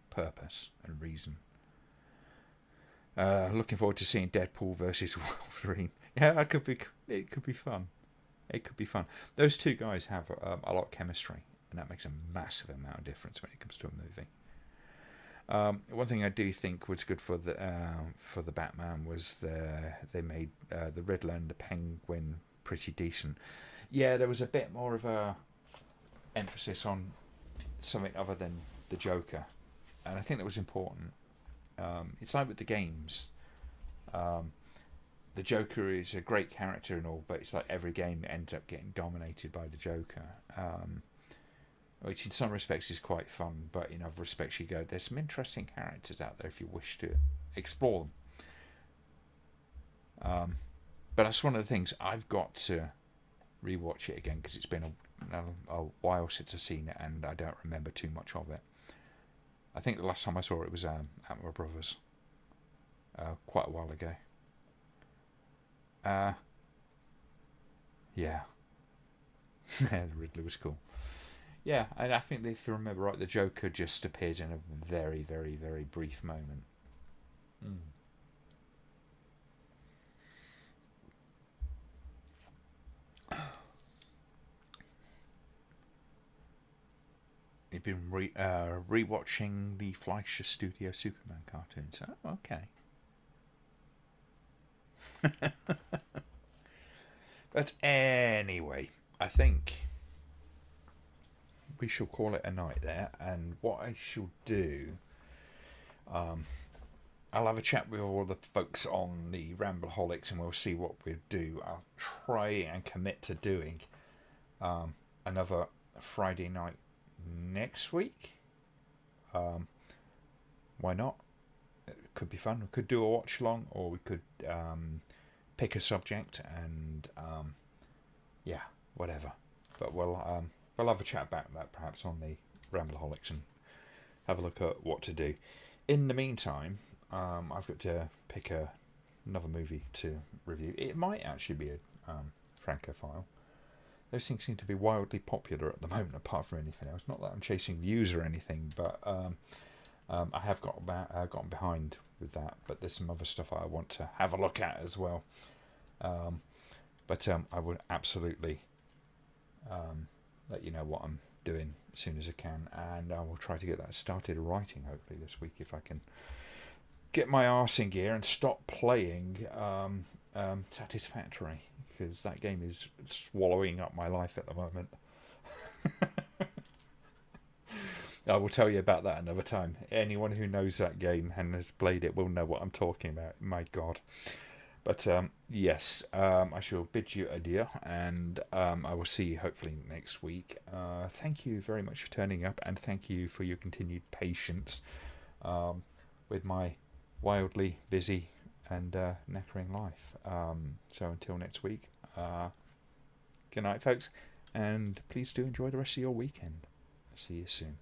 purpose and reason. Looking forward to seeing Deadpool versus Wolverine. Yeah, it could be fun. It could be fun. Those two guys have a lot of chemistry, and that makes a massive amount of difference when it comes to a movie. One thing I do think was good for the Batman was they made the Riddler and the Penguin pretty decent. Yeah, there was a bit more of a emphasis on something other than the Joker, and I think that was important. It's like with the games. The Joker is a great character and all, but it's like every game ends up getting dominated by the Joker. Which in some respects is quite fun, but in other respects you go, there's some interesting characters out there if you wish to explore them. But that's one of the things I've got to rewatch it again because it's been a while since I've seen it and I don't remember too much of it. I think the last time I saw it was at my brother's quite a while ago. Yeah. The Riddler was cool. Yeah, and I think if you remember right, the Joker just appears in a very, very, very brief moment. You've been rewatching the Fleischer Studio Superman cartoons. Oh, okay. But anyway, I think we shall call it a night there. And what I shall do, I'll have a chat with all the folks on the Ramblaholics and we'll see what we'll do. I'll try and commit to doing another Friday night next week. Why not? It could be fun. We could do a watch along, or we could pick a subject and yeah, whatever. But we'll have a chat about that perhaps on the Ramblaholics and have a look at what to do. In the meantime, I've got to pick another movie to review. It might actually be a Francophile. Those things seem to be wildly popular at the moment, apart from anything else. Not that I'm chasing views or anything, but I have gotten behind with that. But there's some other stuff I want to have a look at as well. But I would absolutely let you know what I'm doing as soon as I can, and I will try to get that started writing hopefully this week if I can get my arse in gear and stop playing Satisfactory, because that game is swallowing up my life at the moment. I will tell you about that another time. Anyone who knows that game and has played it will know what I'm talking about. My God. But yes, I shall bid you adieu, and I will see you hopefully next week. Thank you very much for turning up, and thank you for your continued patience with my wildly busy and knackering life. So until next week, good night, folks, and please do enjoy the rest of your weekend. See you soon.